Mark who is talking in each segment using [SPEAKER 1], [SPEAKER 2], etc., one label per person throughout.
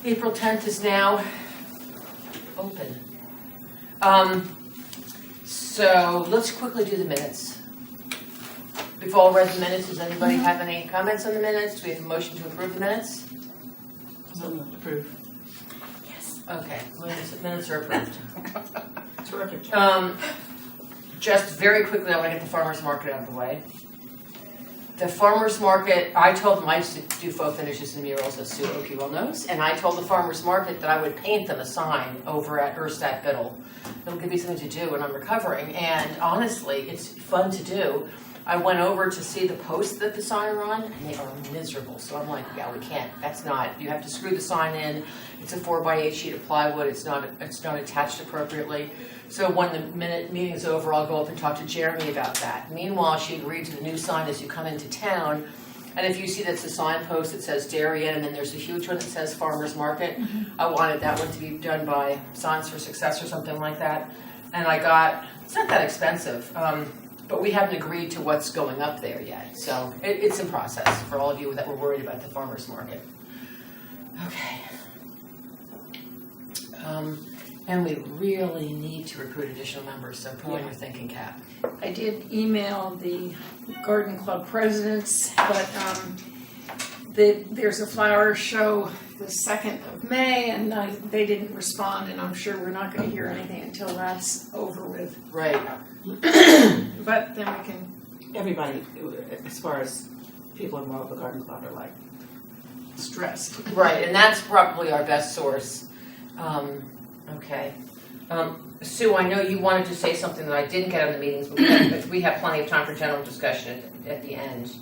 [SPEAKER 1] April 10th is now open. So let's quickly do the minutes. We've all read the minutes. Does anybody have any comments on the minutes? Do we have a motion to approve the minutes?
[SPEAKER 2] Approve.
[SPEAKER 3] Yes.
[SPEAKER 1] Okay, minutes are approved.
[SPEAKER 3] Terrific job.
[SPEAKER 1] Just very quickly, I want to get the farmer's market out of the way. The farmer's market, I told them I used to do faux finishes and murals, as Sue Oki well knows, and I told the farmer's market that I would paint them a sign over at Erstadt Biddle. It'll give me something to do when I'm recovering, and honestly, it's fun to do. I went over to see the posts that the sign are on, and they are miserable. So I'm like, yeah, we can't. That's not. You have to screw the sign in. It's a 4x8 sheet of plywood. It's not attached appropriately. So when the meeting's over, I'll go up and talk to Jeremy about that. Meanwhile, she agreed to the new sign as you come into town. And if you see that's a signpost that says Darien, and then there's a huge one that says Farmers Market, I wanted that one to be done by Signs for Success or something like that. And I got, it's not that expensive. But we haven't agreed to what's going up there yet. So it's in process for all of you that were worried about the farmer's market. Okay. And we really need to recruit additional members, so put on your thinking cap.
[SPEAKER 4] I did email the garden club presidents, but there's a flower show the 2nd of May, and they didn't respond, and I'm sure we're not going to hear anything until that's over with.
[SPEAKER 1] Right.
[SPEAKER 4] But then we can.
[SPEAKER 3] Everybody, as far as people involved with the garden club, are like stressed.
[SPEAKER 1] Right, and that's probably our best source. Okay. Sue, I know you wanted to say something that I didn't get on the meetings, but we have plenty of time for general discussion at the end.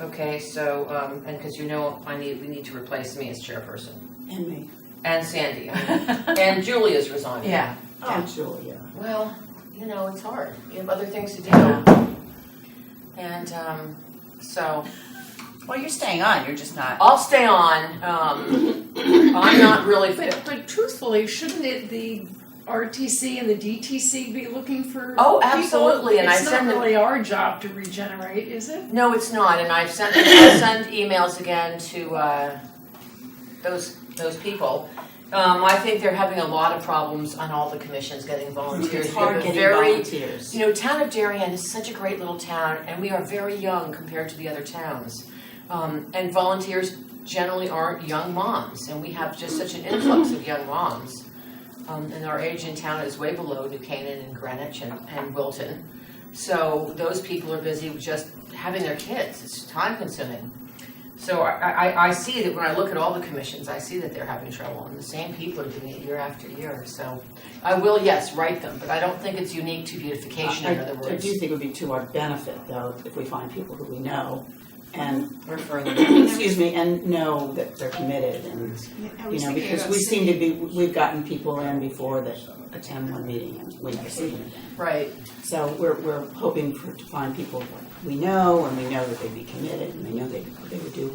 [SPEAKER 1] Okay, so, and because you know we need to replace me as chairperson.
[SPEAKER 3] And me.
[SPEAKER 1] And Sandy. And Julia's resigning.
[SPEAKER 2] Yeah.
[SPEAKER 3] Oh, Julia.
[SPEAKER 1] Well, you know, it's hard. You have other things to do. And so.
[SPEAKER 2] Well, you're staying on. You're just not.
[SPEAKER 1] I'll stay on. I'm not really.
[SPEAKER 4] But truthfully, shouldn't it the RTC and the DTC be looking for?
[SPEAKER 1] Oh, absolutely.
[SPEAKER 4] People?
[SPEAKER 1] And
[SPEAKER 4] it's not really our job to regenerate, is it?
[SPEAKER 1] No, it's not. And I'll send emails again to those people. I think they're having a lot of problems on all the commissions getting volunteers.
[SPEAKER 3] It's hard getting volunteers.
[SPEAKER 1] You know, town of Darien is such a great little town, and we are very young compared to the other towns. And volunteers generally aren't young moms, and we have just such an influx of young moms. And our age in town is way below New Canaan and Greenwich and Wilton. So those people are busy just having their kids. It's time consuming. So I see that when I look at all the commissions, I see that they're having trouble, and the same people are doing it year after year. So I will, yes, write them, but I don't think it's unique to beautification, in other words.
[SPEAKER 3] I do think it would be to our benefit, though, if we find people who we know and
[SPEAKER 2] refer them.
[SPEAKER 3] excuse me, and know that they're committed, and you know, because we seem to be, we've gotten people in before that attend one meeting and we never see them again.
[SPEAKER 1] Right.
[SPEAKER 3] So we're hoping to find people that we know, and we know that they'd be committed, and we know they would do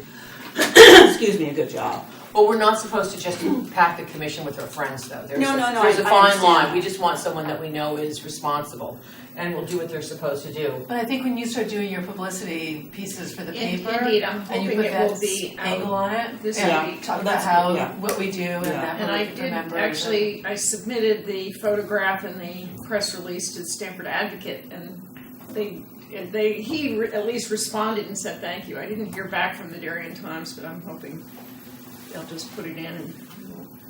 [SPEAKER 3] excuse me, a good job.
[SPEAKER 1] Well, we're not supposed to just pack the commission with our friends, though. There's
[SPEAKER 3] No,
[SPEAKER 1] There's a
[SPEAKER 3] I
[SPEAKER 1] fine
[SPEAKER 3] understand
[SPEAKER 1] line.
[SPEAKER 3] that.
[SPEAKER 1] We just want someone that we know is responsible and will do what they're supposed to do.
[SPEAKER 2] But I think when you start doing your publicity pieces for the paper,
[SPEAKER 4] Indeed, I'm
[SPEAKER 2] and you
[SPEAKER 4] hoping
[SPEAKER 2] put
[SPEAKER 4] it
[SPEAKER 2] that
[SPEAKER 4] will be
[SPEAKER 2] angle on it,
[SPEAKER 4] this
[SPEAKER 3] Yeah.
[SPEAKER 4] week.
[SPEAKER 2] talk about
[SPEAKER 3] That's
[SPEAKER 2] how
[SPEAKER 3] good, yeah.
[SPEAKER 2] what we do and that
[SPEAKER 4] And I
[SPEAKER 2] we
[SPEAKER 4] did
[SPEAKER 2] remember.
[SPEAKER 4] actually, I submitted the photograph and the press release to the Stanford Advocate, and he at least responded and said thank you. I didn't hear back from the Darien Times, but I'm hoping they'll just put it in and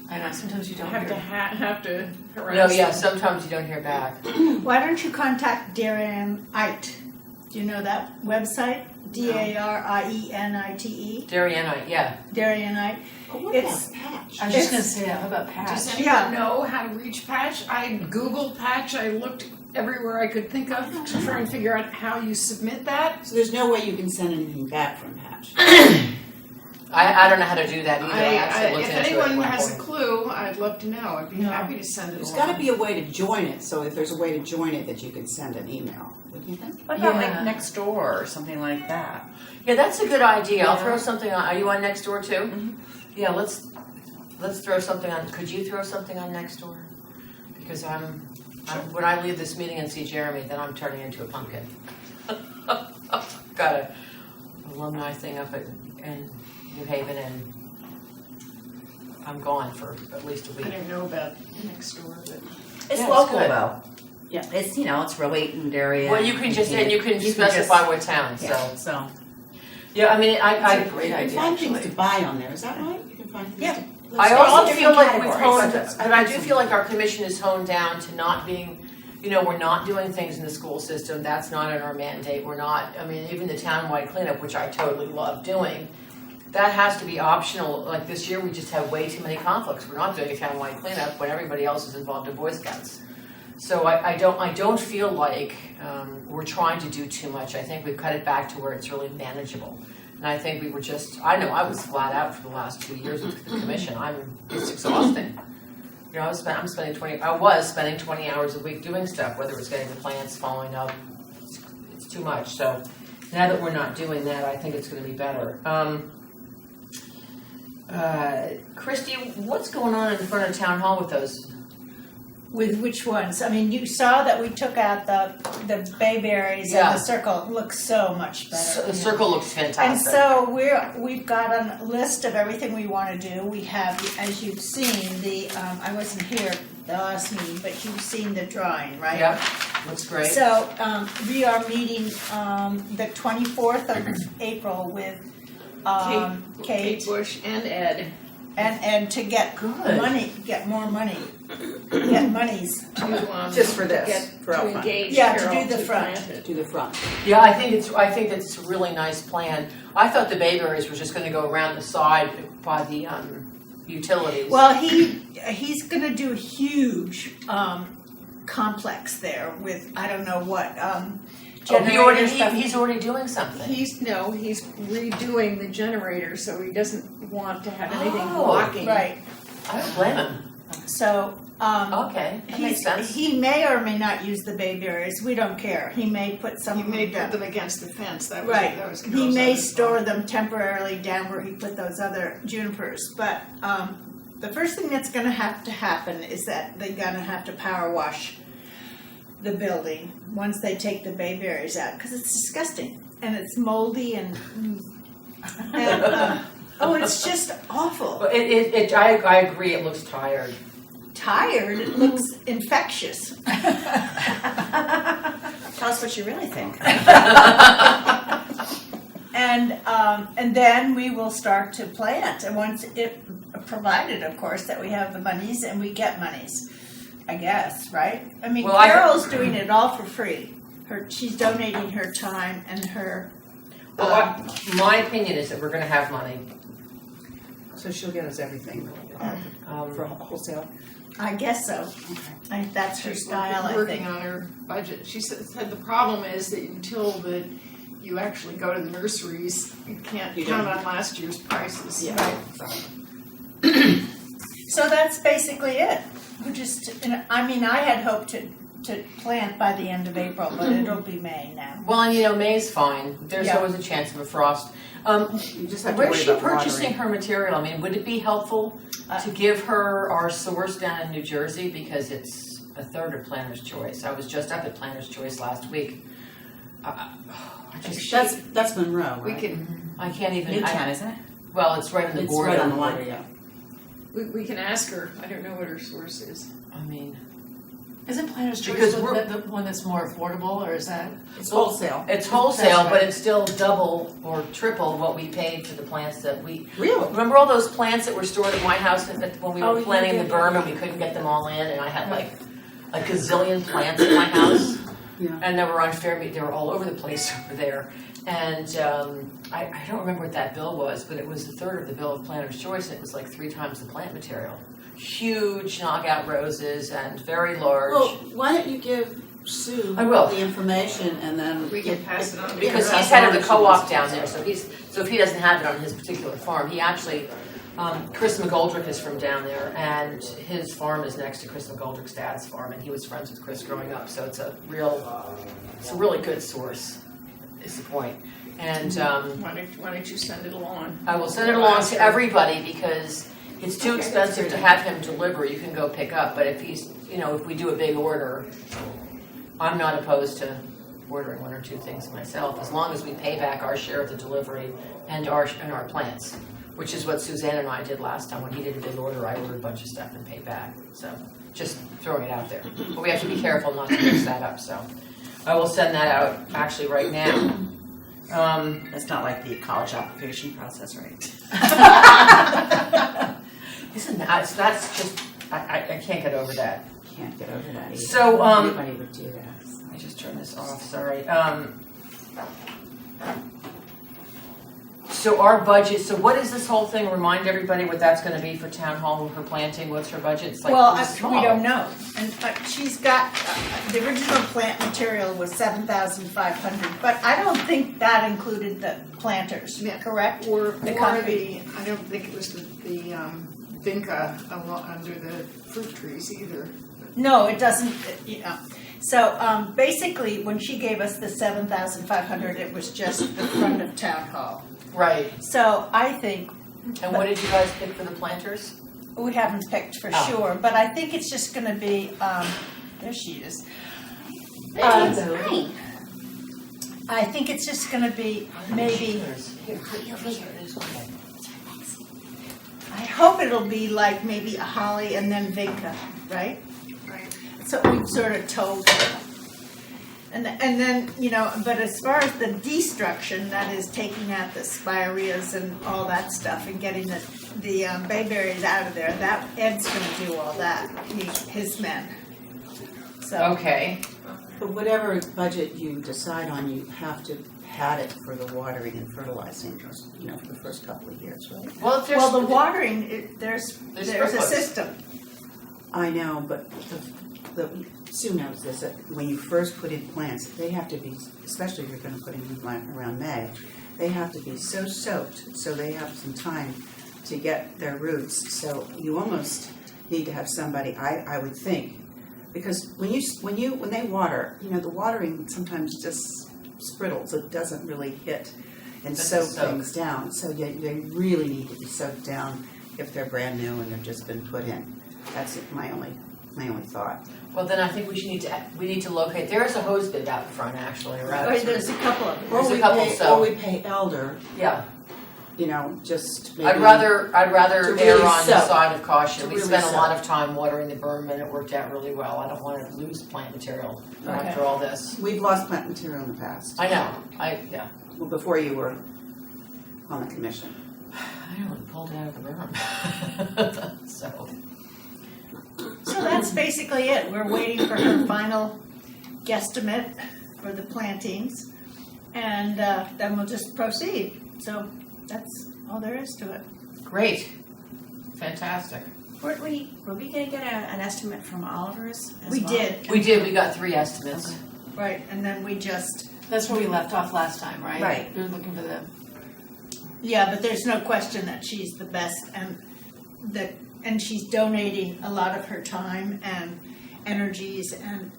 [SPEAKER 2] I know sometimes you don't
[SPEAKER 4] have to
[SPEAKER 2] hear.
[SPEAKER 4] have to harass
[SPEAKER 1] No, yeah,
[SPEAKER 4] them.
[SPEAKER 1] sometimes you don't hear back.
[SPEAKER 5] Why don't you contact Darienite? Do you know that website? Darienite.
[SPEAKER 1] Darienite, yeah.
[SPEAKER 5] Darienite.
[SPEAKER 3] But what
[SPEAKER 5] It's-
[SPEAKER 3] about Patch?
[SPEAKER 2] I was just going to say that. How about Patch?
[SPEAKER 4] Does anyone know how to reach Patch? I Googled Patch. I looked everywhere I could think of to try and figure out how you submit that.
[SPEAKER 3] So there's no way you can send anything back from Patch.
[SPEAKER 1] I don't know how to do that either. I actually looked
[SPEAKER 4] if
[SPEAKER 1] into it at
[SPEAKER 4] anyone
[SPEAKER 1] one
[SPEAKER 4] has a
[SPEAKER 1] point.
[SPEAKER 4] clue, I'd love to know. I'd be happy to send it
[SPEAKER 3] There's
[SPEAKER 4] along.
[SPEAKER 3] got to be a way to join it, so if there's a way to join it that you can send an email, wouldn't you think?
[SPEAKER 2] What about like next door or something like that?
[SPEAKER 1] Yeah, that's a good idea. I'll
[SPEAKER 2] Yeah.
[SPEAKER 1] throw something on. Are you on Nextdoor too?
[SPEAKER 2] Mm-hmm.
[SPEAKER 1] Yeah, let's throw something on. Could you throw something on Nextdoor? Because I'm when I leave this meeting and see Jeremy, then I'm turning into a pumpkin. Got a alumni thing up in New Haven, and I'm gone for at least a
[SPEAKER 4] I
[SPEAKER 1] week.
[SPEAKER 4] didn't know about next door, but.
[SPEAKER 6] It's
[SPEAKER 1] Yeah, it's
[SPEAKER 6] local
[SPEAKER 1] good.
[SPEAKER 6] though. Yeah, it's, it's Roate and Darien.
[SPEAKER 1] Well, you can just, and you can specify what town, so.
[SPEAKER 6] Yeah, so.
[SPEAKER 1] Yeah, I mean,
[SPEAKER 6] It's
[SPEAKER 1] I
[SPEAKER 6] a great
[SPEAKER 3] You can
[SPEAKER 6] idea,
[SPEAKER 3] find things
[SPEAKER 6] actually.
[SPEAKER 3] to buy on there, is that right? You can find things
[SPEAKER 6] Yeah.
[SPEAKER 3] to.
[SPEAKER 1] I
[SPEAKER 6] All
[SPEAKER 1] also feel
[SPEAKER 6] different
[SPEAKER 1] like we've
[SPEAKER 6] categories.
[SPEAKER 1] honed, but I do feel like our commission is honed down to not being, we're not doing things in the school system, that's not in our mandate, we're not, I mean, even the townwide cleanup, which I totally love doing, that has to be optional. Like this year, we just have way too many conflicts, we're not doing a townwide cleanup when everybody else is involved in Boy Scouts. So I don't feel like we're trying to do too much, I think we've cut it back to where it's really manageable. And I think we were I know I was flat out for the last 2 years with the commission. It's exhausting. I was spending 20 hours a week doing stuff, whether it was getting the plants following up. It's too much. So now that we're not doing that, I think it's going to be better. Christy, what's going on in front of town hall with those?
[SPEAKER 5] With which ones? I mean, you saw that we took out the bayberries
[SPEAKER 1] Yeah.
[SPEAKER 5] and the circle. It looks so much better.
[SPEAKER 1] So, the circle looks fantastic.
[SPEAKER 5] And so we've got a list of everything we want to do. We have, as you've seen, I wasn't here the last meeting, but you've seen the drawing, right?
[SPEAKER 1] Yep, looks great.
[SPEAKER 5] So we are meeting the 24th of April with Kate
[SPEAKER 4] Kate Bush and Ed
[SPEAKER 5] and to get
[SPEAKER 1] Good.
[SPEAKER 5] money, get more money, get monies.
[SPEAKER 4] to,
[SPEAKER 6] Just for this,
[SPEAKER 4] get,
[SPEAKER 6] for out
[SPEAKER 4] to
[SPEAKER 6] front.
[SPEAKER 4] engage
[SPEAKER 5] Yeah, to
[SPEAKER 4] Carol
[SPEAKER 5] do the
[SPEAKER 4] to
[SPEAKER 5] front.
[SPEAKER 4] plant it.
[SPEAKER 3] To the front.
[SPEAKER 1] Yeah, I think that's a really nice plan. I thought the bayberries were just going to go around the side by the utilities.
[SPEAKER 5] Well, he's going to do a huge complex there with I don't know what generator stuff.
[SPEAKER 1] He's already doing something.
[SPEAKER 4] He's redoing the generator, so he doesn't want to have anything
[SPEAKER 1] Oh,
[SPEAKER 4] blocking.
[SPEAKER 5] Right.
[SPEAKER 1] I don't blame him.
[SPEAKER 5] So
[SPEAKER 1] Okay, that makes sense.
[SPEAKER 5] he may or may not use the bayberries. We don't care. He may put some.
[SPEAKER 4] He may
[SPEAKER 5] of them
[SPEAKER 4] put them against the fence. That was
[SPEAKER 5] Right.
[SPEAKER 4] That was
[SPEAKER 5] He
[SPEAKER 4] Carol's
[SPEAKER 5] may
[SPEAKER 4] other
[SPEAKER 5] store
[SPEAKER 4] thought.
[SPEAKER 5] them temporarily down where he put those other junipers. But the first thing that's going to have to happen is that they're going to have to power wash the building once they take the bayberries out because it's disgusting and it's moldy and it's just awful.
[SPEAKER 1] But I agree. It looks tired.
[SPEAKER 5] Tired. It looks infectious.
[SPEAKER 6] Tell us what you really think.
[SPEAKER 5] And then we will start to plant, and once it, provided of course that we have the monies and we get monies, I guess, right? I mean,
[SPEAKER 1] Well,
[SPEAKER 5] Carol's doing it all for free. She's donating her time and her.
[SPEAKER 1] Well, my opinion is that we're going to have money.
[SPEAKER 6] So she'll get us everything for wholesale.
[SPEAKER 5] I guess so. I think that's her
[SPEAKER 4] She's
[SPEAKER 5] style. I
[SPEAKER 4] working
[SPEAKER 5] think.
[SPEAKER 4] on her budget. She said the problem is that until you actually go to the nurseries, you can't count on last year's prices.
[SPEAKER 6] Yeah.
[SPEAKER 5] Right. So that's basically it. We're just. I mean, I had hoped to plant by the end of April, but it'll be May now.
[SPEAKER 1] Well, and May's fine. There's
[SPEAKER 5] Yeah.
[SPEAKER 1] always a chance of a frost.
[SPEAKER 6] You just have to
[SPEAKER 1] Where's
[SPEAKER 6] worry
[SPEAKER 1] she
[SPEAKER 6] about
[SPEAKER 1] purchasing
[SPEAKER 6] watering.
[SPEAKER 1] her material? I mean, would it be helpful to give her our source down in New Jersey because it's a third of Planner's Choice? I was just up at Planner's Choice last week.
[SPEAKER 3] That's Monroe, right?
[SPEAKER 4] We can
[SPEAKER 1] I can't even.
[SPEAKER 6] Newtown, isn't it?
[SPEAKER 1] Well, it's right on the
[SPEAKER 3] It's
[SPEAKER 1] border.
[SPEAKER 3] right on the line, yeah.
[SPEAKER 4] we can ask her. I don't know what her source is.
[SPEAKER 1] I mean,
[SPEAKER 2] Isn't Planner's
[SPEAKER 1] Because
[SPEAKER 2] Choice
[SPEAKER 1] we're-
[SPEAKER 2] the one that's more affordable, or is that?
[SPEAKER 6] It's wholesale.
[SPEAKER 1] it's wholesale,
[SPEAKER 2] That's
[SPEAKER 1] but
[SPEAKER 2] right.
[SPEAKER 1] it's still double or triple what we paid for the plants that we.
[SPEAKER 3] Really?
[SPEAKER 1] Remember all those plants that were stored at my house when we
[SPEAKER 5] Oh,
[SPEAKER 1] were
[SPEAKER 5] yeah,
[SPEAKER 1] planting
[SPEAKER 5] yeah,
[SPEAKER 1] the berm and we couldn't get them all in, and I had like a gazillion plants at my house.
[SPEAKER 3] Yeah.
[SPEAKER 1] And they were on Fairmead, they were all over the place over there. And I don't remember what that bill was, but it was a third of the bill of Planner's Choice, and it was like 3 times the plant material. Huge knockout roses and very large.
[SPEAKER 3] Well, why don't you give Sue
[SPEAKER 1] I will.
[SPEAKER 3] the information and then
[SPEAKER 4] We can pass it on to
[SPEAKER 1] Because
[SPEAKER 4] her.
[SPEAKER 1] he's head of the co-op down there, so if he doesn't have it on his particular farm, he actually, Chris McGoldrick is from down there, and his farm is next to Chris McGoldrick's dad's farm, and he was friends with Chris growing up, so it's a really good source, is the point. And
[SPEAKER 4] Why don't you send it along?
[SPEAKER 1] I will send it along to everybody because it's too expensive to have him deliver. You can go pick up, but if if we do a big order, I'm not opposed to ordering 1 or 2 things myself, as long as we pay back our share of the delivery and our plants. which is what Suzanne and I did last time. When he did a big order, I ordered a bunch of stuff and paid back. So just throwing it out there. But we have to be careful not to mix that up, so. I will send that out actually right now.
[SPEAKER 3] That's not like the college application process, right?
[SPEAKER 1] Isn't that, that's just, I can't get over that.
[SPEAKER 3] Can't get over that either.
[SPEAKER 1] So,
[SPEAKER 3] Anybody would do that.
[SPEAKER 1] I just turned this off, sorry. So our budget, so what is this whole thing? Remind everybody what that's gonna be for town hall, her planting, what's her budget? It's like
[SPEAKER 5] Well,
[SPEAKER 1] pretty small.
[SPEAKER 5] we don't know, and she's got, the original plant material was 7,500, but I don't think that included the planters, correct?
[SPEAKER 4] Or
[SPEAKER 5] The concrete.
[SPEAKER 4] I don't think it was the vinca under the fruit trees either.
[SPEAKER 5] No, it doesn't, So, basically, when she gave us the 7,500, it was just the front of town hall.
[SPEAKER 1] Right,
[SPEAKER 5] So I think,
[SPEAKER 1] and what did you guys pick for the planters?
[SPEAKER 5] we haven't picked for
[SPEAKER 1] Oh.
[SPEAKER 5] sure, but I think it's just gonna be, there she is. I think it's just gonna be maybe,
[SPEAKER 1] Here, it is.
[SPEAKER 5] I hope it'll be like maybe a holly and then vinca, right?
[SPEAKER 4] Right.
[SPEAKER 5] So we've sort of told her. And then, but as far as the destruction, that is taking out the spireas and all that stuff and getting the bayberries out of there, that Ed's gonna do all that, his men. So,
[SPEAKER 1] Okay,
[SPEAKER 3] But whatever budget you decide on, you have to pad it for the watering and fertilizing, for the first couple of years, right?
[SPEAKER 1] well, if there's.
[SPEAKER 5] well, the watering, there's a
[SPEAKER 1] sprinklers.
[SPEAKER 5] system.
[SPEAKER 3] I know, but Sue knows this, that when you first put in plants, they have to be, especially if you're gonna put in them around May, they have to be so soaked, so they have some time to get their roots. So you almost need to have somebody, I would think, because when they water, the watering sometimes just spriddles, it doesn't really hit and soak things down. So they really need to be soaked down if they're brand new and they've just been put in. That's my only thought.
[SPEAKER 1] Well, then I think we need to locate, there is a hose bib out front actually, right?
[SPEAKER 5] There's a couple of them.
[SPEAKER 1] There's a couple,
[SPEAKER 3] Or we pay Elder,
[SPEAKER 1] Yeah,
[SPEAKER 3] just maybe.
[SPEAKER 1] I'd rather
[SPEAKER 3] to
[SPEAKER 1] err
[SPEAKER 3] really
[SPEAKER 1] on the
[SPEAKER 3] soak.
[SPEAKER 1] side of caution.
[SPEAKER 3] To
[SPEAKER 1] We
[SPEAKER 3] really
[SPEAKER 1] spent a lot
[SPEAKER 3] soak.
[SPEAKER 1] of time watering the berm and it worked out really well. I don't want to lose plant material
[SPEAKER 5] Okay.
[SPEAKER 1] after all this.
[SPEAKER 3] We've lost plant material in the past.
[SPEAKER 1] I know, yeah.
[SPEAKER 3] Well, before you were on the commission.
[SPEAKER 1] I know, we pulled it out of the berm.
[SPEAKER 5] So that's basically it. We're waiting for her final guesstimate for the plantings, and then we'll just proceed. So that's all there is to it.
[SPEAKER 1] Great, fantastic.
[SPEAKER 7] Were we gonna get an estimate from Oliver's as
[SPEAKER 5] We
[SPEAKER 7] well?
[SPEAKER 5] did,
[SPEAKER 1] We got 3 estimates.
[SPEAKER 5] right, and then we just,
[SPEAKER 2] That's where we left off last time, right?
[SPEAKER 3] Right.
[SPEAKER 2] We were looking for the,
[SPEAKER 5] but there's no question that she's the best, and she's donating a lot of her time and energies,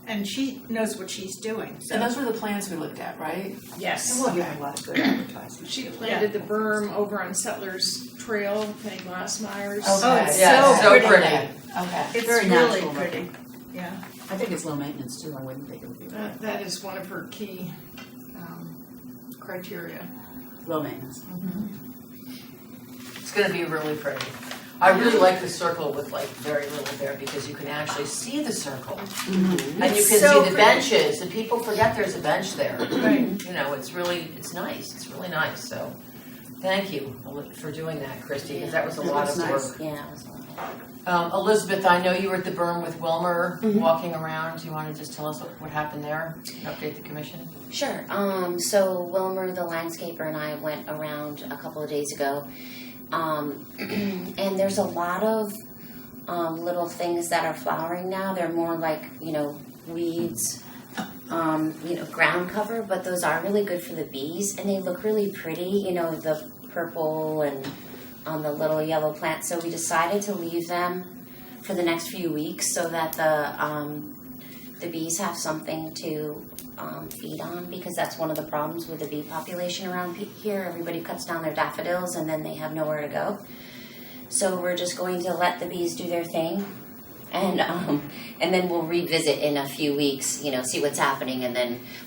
[SPEAKER 5] and she knows what she's doing, so.
[SPEAKER 2] and those were the plans we looked at, right?
[SPEAKER 3] And
[SPEAKER 5] Yes.
[SPEAKER 3] we'll give a lot of good advertising.
[SPEAKER 4] She planted the berm over on Settlers Trail, Penny Glassmeyer's.
[SPEAKER 5] Oh, it's
[SPEAKER 1] Yeah,
[SPEAKER 5] so
[SPEAKER 1] it's
[SPEAKER 5] pretty.
[SPEAKER 2] Okay.
[SPEAKER 5] It's
[SPEAKER 3] Very
[SPEAKER 5] really
[SPEAKER 3] natural
[SPEAKER 5] pretty, yeah.
[SPEAKER 3] I think it's low maintenance too. I wouldn't think it would be
[SPEAKER 4] That is one of her key criteria.
[SPEAKER 3] low maintenance.
[SPEAKER 1] It's gonna be really pretty. I really like the circle with like very little there because you can actually see the circle. And you
[SPEAKER 5] It's
[SPEAKER 1] can
[SPEAKER 5] so
[SPEAKER 1] see the
[SPEAKER 5] pretty.
[SPEAKER 1] benches and people forget there's a bench there.
[SPEAKER 5] Right.
[SPEAKER 1] It's nice, it's really nice, so thank you for doing that, Christy, because that was a
[SPEAKER 3] It
[SPEAKER 1] lot
[SPEAKER 3] looks
[SPEAKER 1] of
[SPEAKER 3] nice.
[SPEAKER 1] work.
[SPEAKER 7] Yeah, it was a lot.
[SPEAKER 1] Elizabeth, I know you were at the berm with Wilmer walking around. Do you want to just tell us what happened there? Update the commission?
[SPEAKER 7] Sure. So Wilmer, the landscaper, and I went around a couple of days ago, and there's a lot of little things that are flowering now. They're more like weeds, ground cover, but those are really good for the bees, and they look really pretty. The purple and on the little yellow plants. So we decided to leave them for the next few weeks so that the bees have something to feed on, because that's one of the problems with the bee population around here. Everybody cuts down their daffodils and then they have nowhere to go. So we're just going to let the bees do their thing, and then we'll revisit in a few weeks, see what's happening,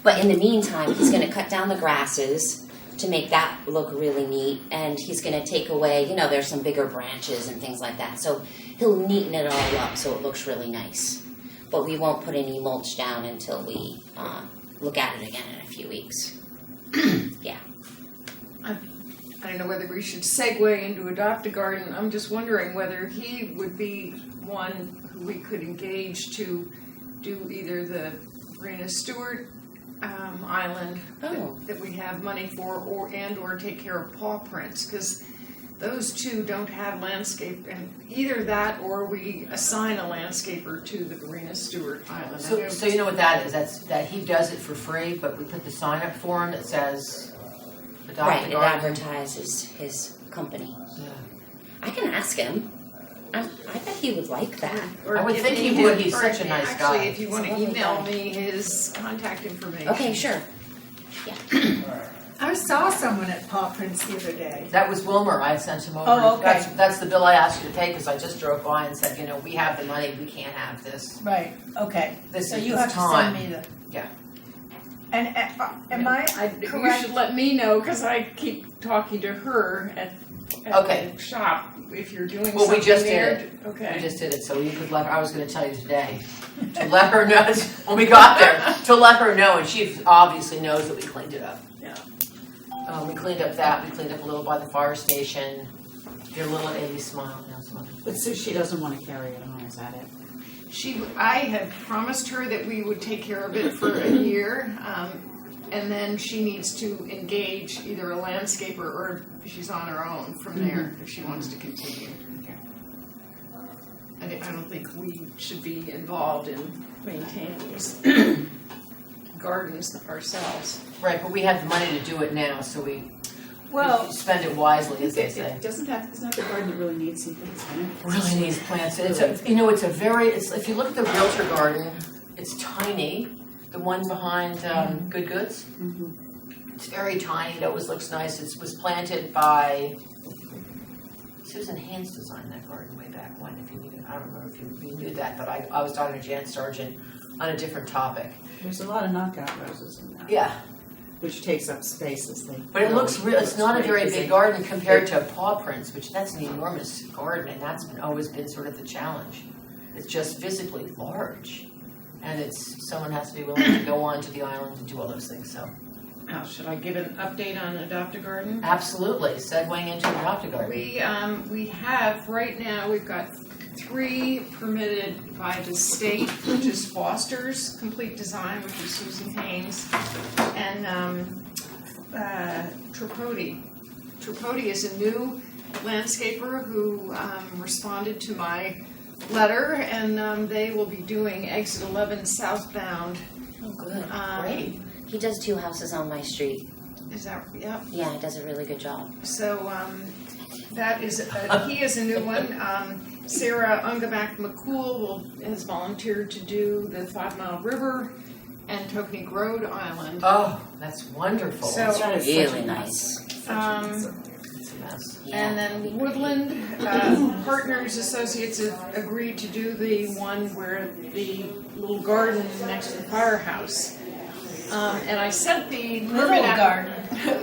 [SPEAKER 7] but in the meantime, he's going to cut down the grasses to make that look really neat. And he's gonna take away, you know, there's some bigger branches and things like that. So he'll neaten it all up so it looks really nice. But we won't put any mulch down until we look at it again in a few weeks. Yeah.
[SPEAKER 4] I don't know whether we should segue into Adopt a Garden. I'm just wondering whether he would be one who we could engage to do either the Marina Stewart Island that we have money for, or take care of paw prints, because those two don't have landscape, and either that or we assign a landscaper to the Marina Stewart Island.
[SPEAKER 1] So you know what that is? That he does it for free, but we put the sign up for him that says Adopt
[SPEAKER 7] Right,
[SPEAKER 1] a
[SPEAKER 7] it
[SPEAKER 1] Garden.
[SPEAKER 7] advertises his company.
[SPEAKER 1] Yeah.
[SPEAKER 7] I can ask him. I bet he would like that.
[SPEAKER 4] Or
[SPEAKER 1] I would
[SPEAKER 4] give
[SPEAKER 1] think
[SPEAKER 4] me
[SPEAKER 1] he would.
[SPEAKER 4] his-
[SPEAKER 1] He's
[SPEAKER 4] or
[SPEAKER 1] such a nice guy.
[SPEAKER 4] Actually, if you want to
[SPEAKER 7] He's a lovely
[SPEAKER 4] email
[SPEAKER 7] guy.
[SPEAKER 4] me his contact information.
[SPEAKER 7] Okay, sure.
[SPEAKER 5] I saw someone at Paw Prints the other day.
[SPEAKER 1] That was Wilmer. I sent him over.
[SPEAKER 5] Oh, okay.
[SPEAKER 1] That's the bill I asked you to pay because I just drove by and said, you know, we have the money. We can't have this.
[SPEAKER 5] Right, okay.
[SPEAKER 1] This
[SPEAKER 5] So
[SPEAKER 1] is
[SPEAKER 5] you
[SPEAKER 1] this
[SPEAKER 5] have to
[SPEAKER 1] time.
[SPEAKER 5] send me the.
[SPEAKER 1] Yeah.
[SPEAKER 5] And am I
[SPEAKER 4] You
[SPEAKER 5] correct?
[SPEAKER 4] should let me know, because I keep talking to her at
[SPEAKER 1] Okay.
[SPEAKER 4] the shop if you're doing
[SPEAKER 1] Well, we
[SPEAKER 4] something
[SPEAKER 1] just did
[SPEAKER 4] there.
[SPEAKER 1] it.
[SPEAKER 4] Okay.
[SPEAKER 1] We just did it, so you could let her, I was gonna tell you today, to let her know, when we got there, to let her know, and she obviously knows that we cleaned it up.
[SPEAKER 4] Yeah.
[SPEAKER 1] We cleaned up that, we cleaned up a little by the fire station, your little Amy smile, now smile.
[SPEAKER 3] But so she doesn't want to carry it on, is that it?
[SPEAKER 4] I had promised her that we would take care of it for a year, and then she needs to engage either a landscaper or she's on her own from there if she wants to continue. I don't think we should be involved in maintaining these gardens ourselves.
[SPEAKER 1] Right, but we have the money to do it now, so we spend it wisely, as they say.
[SPEAKER 3] It doesn't have, it's not the garden that really needs some things in it.
[SPEAKER 1] Really needs plants. It's if you look at the realtor garden, it's tiny. The one behind Good Goods. It's very tiny. It always looks nice. It was planted by Susan Haynes designed that garden way back when. If you knew, I don't remember if you knew that, but I was talking to Jan Sargent on a different topic.
[SPEAKER 3] There's a lot of knockout roses in that.
[SPEAKER 1] Yeah,
[SPEAKER 3] Which takes up space as they.
[SPEAKER 1] but it looks real. It's not a very big garden compared to Paw Prints, which that's an enormous garden, and that's always been sort of the challenge. It's just physically large. And someone has to be willing to go on to the island and do all those things, so.
[SPEAKER 4] Now, should I give an update on Adopt a Garden?
[SPEAKER 1] Absolutely, segueing into Adopt a Garden.
[SPEAKER 4] We have, right now, we've got 3 permitted by the state, which is Foster's Complete Design, which is Susan Haynes, and Tripodi. Tripodi is a new landscaper who responded to my letter, and they will be doing exit 11 southbound.
[SPEAKER 7] Oh, good.
[SPEAKER 1] Great.
[SPEAKER 7] He does 2 houses on my street.
[SPEAKER 4] Is that, yeah?
[SPEAKER 7] Yeah, he does a really good job.
[SPEAKER 4] So that is, he is a new one. Sarah Ungaback McCool has volunteered to do the 5 Mile River and Tokenique Road Island.
[SPEAKER 1] Oh, that's wonderful.
[SPEAKER 4] So-
[SPEAKER 1] That's
[SPEAKER 3] That is such
[SPEAKER 7] Really
[SPEAKER 3] a
[SPEAKER 7] nice.
[SPEAKER 1] it's a mess.
[SPEAKER 7] Yeah.
[SPEAKER 4] And then Woodland Partners Associates have agreed to do the one where the little garden next to the firehouse. And I sent the
[SPEAKER 5] Little garden.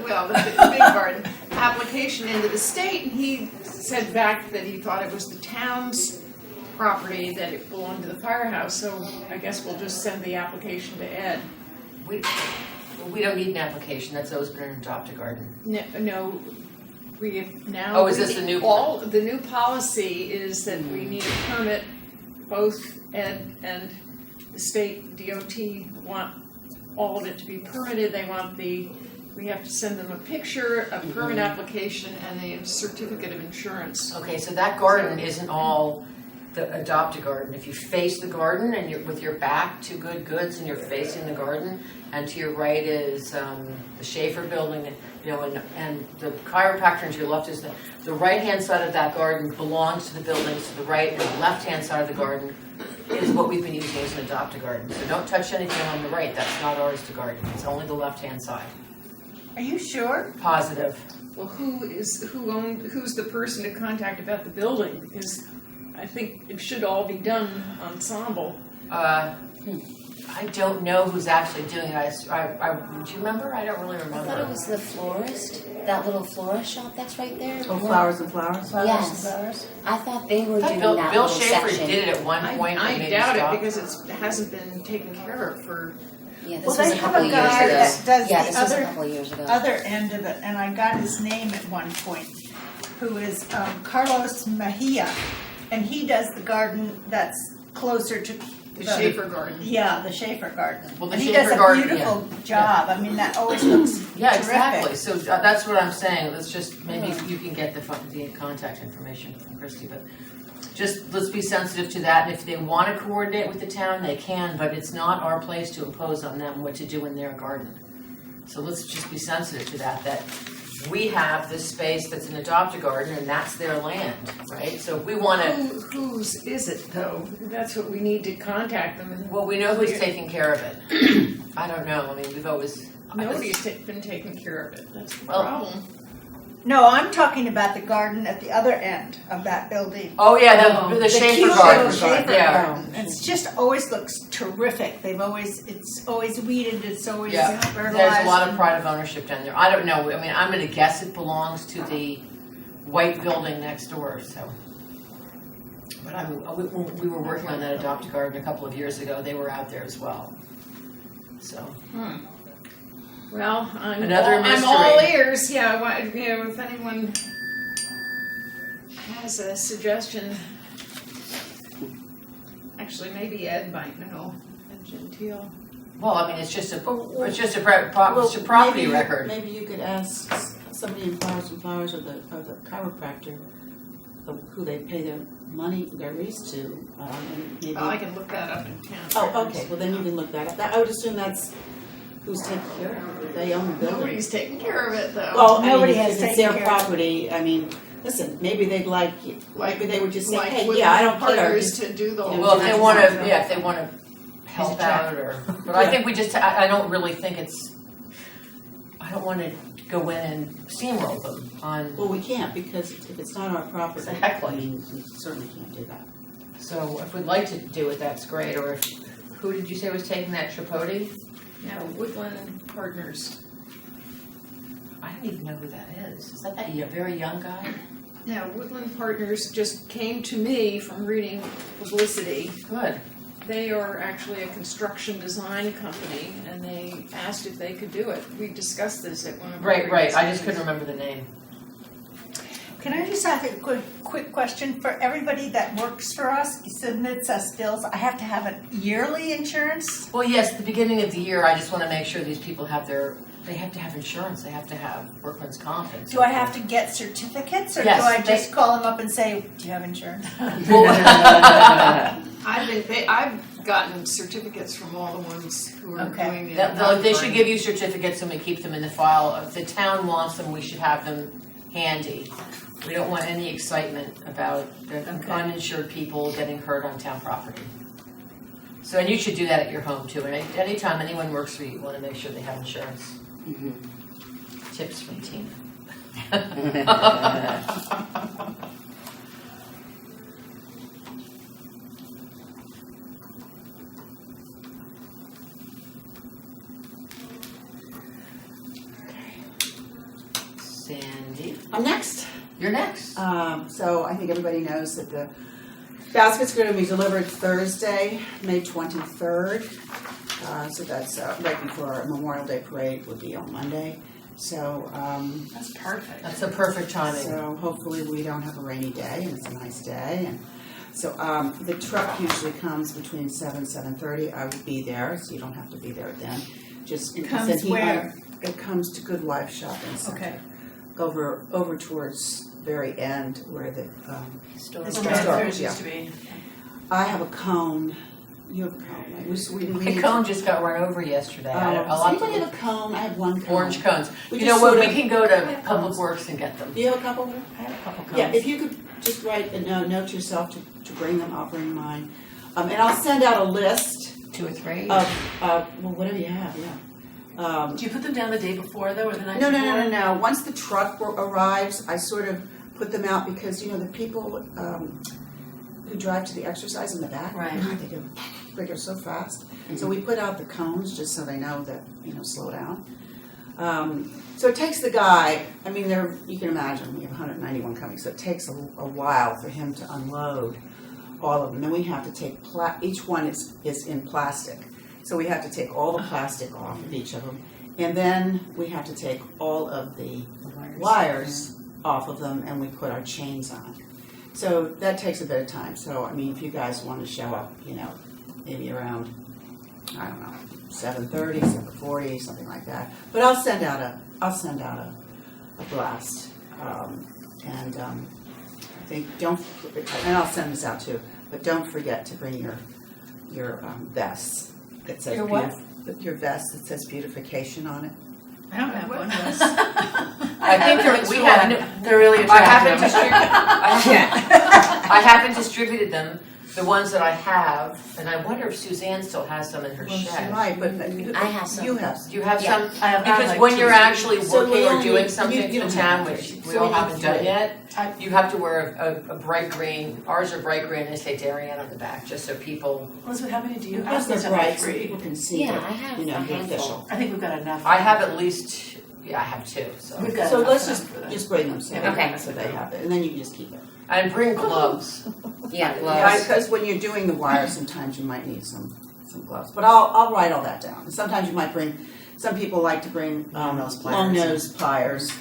[SPEAKER 4] well, the big garden application into the state, and he said back that he thought it was the town's property, that it belonged to the firehouse. So I guess we'll just send the application to Ed.
[SPEAKER 1] We don't need an application, that's always been an Adopt a Garden.
[SPEAKER 4] No, we have now.
[SPEAKER 1] Oh, is this the new-
[SPEAKER 4] The new policy is that we need a permit, both Ed and the state DOT want all of it to be permitted. They want we have to send them a picture, a permit application, and a certificate of insurance.
[SPEAKER 1] Okay, so that garden isn't all the Adopt a Garden. If you face the garden and you're with your back to Good Goods and you're facing the garden, and to your right is the Schaefer building, and the chiropractor, and to your left is the right-hand side of that garden belongs to the buildings to the right, and the left-hand side of the garden is what we've been using as an Adopt a Garden. So don't touch anything on the right, that's not ours to garden, it's only the left-hand side.
[SPEAKER 5] Are you sure?
[SPEAKER 1] Positive.
[SPEAKER 4] Well, who's the person to contact about the building? I think it should all be done ensemble.
[SPEAKER 1] I don't know who's actually doing it. Do you remember? I don't really remember.
[SPEAKER 7] I thought it was the florist, that little florist shop that's right there.
[SPEAKER 3] Oh, flowers and flowers?
[SPEAKER 7] Yes. I thought they were
[SPEAKER 1] I thought
[SPEAKER 7] doing
[SPEAKER 1] Bill,
[SPEAKER 7] that
[SPEAKER 1] Bill
[SPEAKER 7] little
[SPEAKER 1] Schaefer
[SPEAKER 7] section.
[SPEAKER 1] did it at one point. but
[SPEAKER 4] I
[SPEAKER 1] maybe
[SPEAKER 4] doubt
[SPEAKER 1] stopped.
[SPEAKER 4] it because it hasn't been taken care of for,
[SPEAKER 7] Yeah, this
[SPEAKER 5] Well,
[SPEAKER 7] was
[SPEAKER 5] they
[SPEAKER 7] a
[SPEAKER 5] have
[SPEAKER 7] couple
[SPEAKER 5] a
[SPEAKER 7] of years
[SPEAKER 5] guy
[SPEAKER 7] ago.
[SPEAKER 5] that does
[SPEAKER 7] Yeah,
[SPEAKER 5] the
[SPEAKER 7] this was a
[SPEAKER 5] other-
[SPEAKER 7] couple of years ago.
[SPEAKER 5] other end of it, and I got his name at one point, who is Carlos Mejia, and he does the garden that's closer to
[SPEAKER 4] the Schaefer Garden.
[SPEAKER 5] Yeah, the Schaefer Garden.
[SPEAKER 1] Well, the
[SPEAKER 5] And
[SPEAKER 1] Schaefer
[SPEAKER 5] he does a
[SPEAKER 1] Garden,
[SPEAKER 5] beautiful job. I mean, that always looks
[SPEAKER 1] Yeah,
[SPEAKER 5] terrific.
[SPEAKER 1] exactly. So that's what I'm saying. Let's just, maybe you can get the contact information from Christie, but just let's be sensitive to that. And if they want to coordinate with the town, they can, but it's not our place to impose on them what to do in their garden. So let's just be sensitive to that we have this space that's an adopt a garden and that's their land, right? So if we want to,
[SPEAKER 4] Whose is it though? That's what we need to contact them and.
[SPEAKER 1] well, we know who's taking care of it. I don't know. I mean, we've always.
[SPEAKER 4] Nobody's been taking care of it, that's the
[SPEAKER 1] Well-
[SPEAKER 4] problem.
[SPEAKER 5] No, I'm talking about the garden at the other end of that building.
[SPEAKER 1] Oh yeah, the Schaefer
[SPEAKER 5] cute
[SPEAKER 1] Garden.
[SPEAKER 5] little Schaefer
[SPEAKER 1] Yeah.
[SPEAKER 5] Garden. It's just always looks terrific. It's always weeded, it's always
[SPEAKER 1] Yeah,
[SPEAKER 5] fertilized.
[SPEAKER 1] there's a lot of pride of ownership down there. I don't know, I mean, I'm gonna guess it belongs to the white building next door, so. But we were working on that adopt a garden a couple of years ago, they were out there as well. So,
[SPEAKER 4] Well, I'm
[SPEAKER 1] Another
[SPEAKER 4] all
[SPEAKER 1] mystery.
[SPEAKER 4] ears, yeah, if anyone has a suggestion. Actually, maybe Ed might know, Ed Gentile.
[SPEAKER 1] well, I mean, it's just a
[SPEAKER 3] Well,
[SPEAKER 1] it's just a property record.
[SPEAKER 3] Maybe you could ask somebody in Flowers and Flowers or the chiropractor who they pay their money, their lease to, and maybe.
[SPEAKER 4] Oh, I can look that up in town.
[SPEAKER 3] Oh, okay, well then you can look that up. I would assume that's who's taking care of it. They own the building.
[SPEAKER 4] Nobody's taking care of it though.
[SPEAKER 3] Well,
[SPEAKER 5] Nobody
[SPEAKER 3] I mean,
[SPEAKER 5] has
[SPEAKER 3] if it's
[SPEAKER 5] taken
[SPEAKER 3] their
[SPEAKER 5] care of it.
[SPEAKER 3] property, I mean, listen, maybe they'd maybe they would just say,
[SPEAKER 4] Like
[SPEAKER 3] hey,
[SPEAKER 4] with
[SPEAKER 3] yeah, I don't care.
[SPEAKER 4] partners to do the.
[SPEAKER 3] you know,
[SPEAKER 1] Well, if they
[SPEAKER 3] Just-
[SPEAKER 1] wanna, yeah, if they wanna help
[SPEAKER 3] check.
[SPEAKER 1] out or, but I think we just, I don't really think I don't wanna go in and steamroll them on.
[SPEAKER 3] Well, we can't, because if it's not our property, I
[SPEAKER 1] Exactly.
[SPEAKER 3] mean, we certainly can't do that.
[SPEAKER 1] So if we'd like to do it, that's great, or if, who did you say was taking that Tripodi?
[SPEAKER 4] No, Woodland Partners.
[SPEAKER 1] I don't even know who that is. Is that a very young guy?
[SPEAKER 4] Now, Woodland Partners just came to me from reading publicity.
[SPEAKER 1] Good.
[SPEAKER 4] They are actually a construction design company, and they asked if they could do it. We discussed this at one of our
[SPEAKER 1] Right,
[SPEAKER 4] previous
[SPEAKER 1] I just couldn't
[SPEAKER 4] meetings.
[SPEAKER 1] remember the name.
[SPEAKER 5] Can I just ask a quick question for everybody that works for us, submits us bills? I have to have a yearly insurance?
[SPEAKER 1] Well, yes, at the beginning of the year, I just want to make sure these people have they have to have insurance, they have to have workman's comp and so
[SPEAKER 5] Do I have
[SPEAKER 1] forth.
[SPEAKER 5] to get certificates, or
[SPEAKER 1] Yes,
[SPEAKER 5] do I
[SPEAKER 1] they-
[SPEAKER 5] just call them up and say, do you have insurance?
[SPEAKER 4] I've gotten certificates from all the ones who are
[SPEAKER 5] Okay.
[SPEAKER 4] doing it.
[SPEAKER 1] They should give you certificates and we keep them in the file. If the town wants them, we should have them handy. We don't want any excitement about the uninsured people getting hurt on town property. So, and you should do that at your home too. And anytime anyone works for you, you want to make sure they have insurance. Tips from Tina. Sandy,
[SPEAKER 3] I'm next.
[SPEAKER 1] you're next.
[SPEAKER 3] So I think everybody knows that the basket's going to be delivered Thursday, May 23rd. So that's right before our Memorial Day parade would be on Monday. So,
[SPEAKER 2] That's perfect.
[SPEAKER 1] That's a perfect timing.
[SPEAKER 3] so hopefully we don't have a rainy day and it's a nice day. And so the truck usually comes between 7:30. I will be there, so you don't have to be there then. Just
[SPEAKER 5] Comes where?
[SPEAKER 3] It comes to Good Wife Shopping Center.
[SPEAKER 5] Okay.
[SPEAKER 3] Over towards very end where the
[SPEAKER 7] Store.
[SPEAKER 2] This
[SPEAKER 3] Okay.
[SPEAKER 2] is where
[SPEAKER 3] Store,
[SPEAKER 2] it used to be.
[SPEAKER 3] I have a cone. You have a cone, right? We
[SPEAKER 1] My
[SPEAKER 3] need
[SPEAKER 1] cone just got run over yesterday. I don't- a
[SPEAKER 3] Does
[SPEAKER 1] lot
[SPEAKER 3] anybody
[SPEAKER 1] of
[SPEAKER 3] have a cone? I have one cone.
[SPEAKER 1] orange cones.
[SPEAKER 3] We
[SPEAKER 1] You
[SPEAKER 3] just
[SPEAKER 1] know what,
[SPEAKER 3] sort
[SPEAKER 1] we
[SPEAKER 3] of-
[SPEAKER 1] can go
[SPEAKER 3] I
[SPEAKER 1] to
[SPEAKER 3] have
[SPEAKER 1] Public
[SPEAKER 3] cones.
[SPEAKER 1] Works and get them.
[SPEAKER 3] Do you have a couple there?
[SPEAKER 1] I have a couple cones.
[SPEAKER 3] Yeah, if you could just write a note to yourself to bring them, I'll bring mine. And I'll send out a list
[SPEAKER 2] 2 or 3.
[SPEAKER 3] of, well, whatever you have, yeah.
[SPEAKER 2] Do you put them down the day before though, or the night
[SPEAKER 3] No,
[SPEAKER 2] before?
[SPEAKER 3] no. Once the truck arrives, I sort of put them out because, the people who drive to the exercise in the back,
[SPEAKER 2] Right.
[SPEAKER 3] they do. quicker so fast. So we put out the cones just so they know that, slow down. So it takes the guy, I mean, you can imagine, we have 191 coming, so it takes a while for him to unload all of them. Then we have to take, each one is in plastic. So we have to take all the plastic off of each of them. And then we have to take all of the wires off of them, and we put our chains on. So that takes a bit of time. So, I mean, if you guys want to show up, maybe around, I don't know, 7:30, 7:40, something like that. But I'll send out a blast. And I think and I'll send this out too, but don't forget to bring your vests. That says
[SPEAKER 1] Your what?
[SPEAKER 3] Your vest that says beautification on it.
[SPEAKER 5] I don't have one.
[SPEAKER 1] I think they're really attractive. I haven't distributed them, the ones that I have, and I wonder if Suzanne still has some in her
[SPEAKER 3] Well, she
[SPEAKER 1] shed.
[SPEAKER 3] might, but
[SPEAKER 7] I have some.
[SPEAKER 3] you have.
[SPEAKER 1] Do you have
[SPEAKER 7] Yeah.
[SPEAKER 1] some?
[SPEAKER 2] I have
[SPEAKER 1] Because
[SPEAKER 2] like
[SPEAKER 1] when
[SPEAKER 2] two.
[SPEAKER 1] you're actually
[SPEAKER 3] So
[SPEAKER 1] working
[SPEAKER 3] we
[SPEAKER 1] or
[SPEAKER 3] only-
[SPEAKER 1] doing
[SPEAKER 3] you
[SPEAKER 1] something
[SPEAKER 3] don't
[SPEAKER 1] for the
[SPEAKER 3] have
[SPEAKER 1] town,
[SPEAKER 3] to.
[SPEAKER 1] which we
[SPEAKER 3] So
[SPEAKER 1] all
[SPEAKER 3] we
[SPEAKER 1] haven't
[SPEAKER 3] need
[SPEAKER 1] done
[SPEAKER 3] three.
[SPEAKER 1] yet,
[SPEAKER 2] I-
[SPEAKER 1] you have to wear a bright green, ours are bright green, and they say Darien on the back, just so people,
[SPEAKER 2] Elizabeth, how many do you have?
[SPEAKER 3] Plus they're
[SPEAKER 2] Those are
[SPEAKER 3] bright, so
[SPEAKER 2] three.
[SPEAKER 3] people can see
[SPEAKER 7] Yeah,
[SPEAKER 3] that,
[SPEAKER 7] I have a
[SPEAKER 3] the
[SPEAKER 7] handful.
[SPEAKER 3] official.
[SPEAKER 2] I think we've got enough.
[SPEAKER 1] I have at least, I have two, so.
[SPEAKER 2] We've got
[SPEAKER 3] So
[SPEAKER 2] enough
[SPEAKER 3] let's
[SPEAKER 2] for
[SPEAKER 3] just,
[SPEAKER 2] them for
[SPEAKER 3] just bring them, so
[SPEAKER 7] Okay.
[SPEAKER 3] so they have it, and then you can just keep it.
[SPEAKER 1] And bring gloves.
[SPEAKER 7] Yeah, gloves.
[SPEAKER 3] Because when you're doing the wire, sometimes you might need some gloves, but I'll write all that down. Sometimes you might bring, some people like to bring
[SPEAKER 6] Long-nose pliers.
[SPEAKER 3] long nose pliers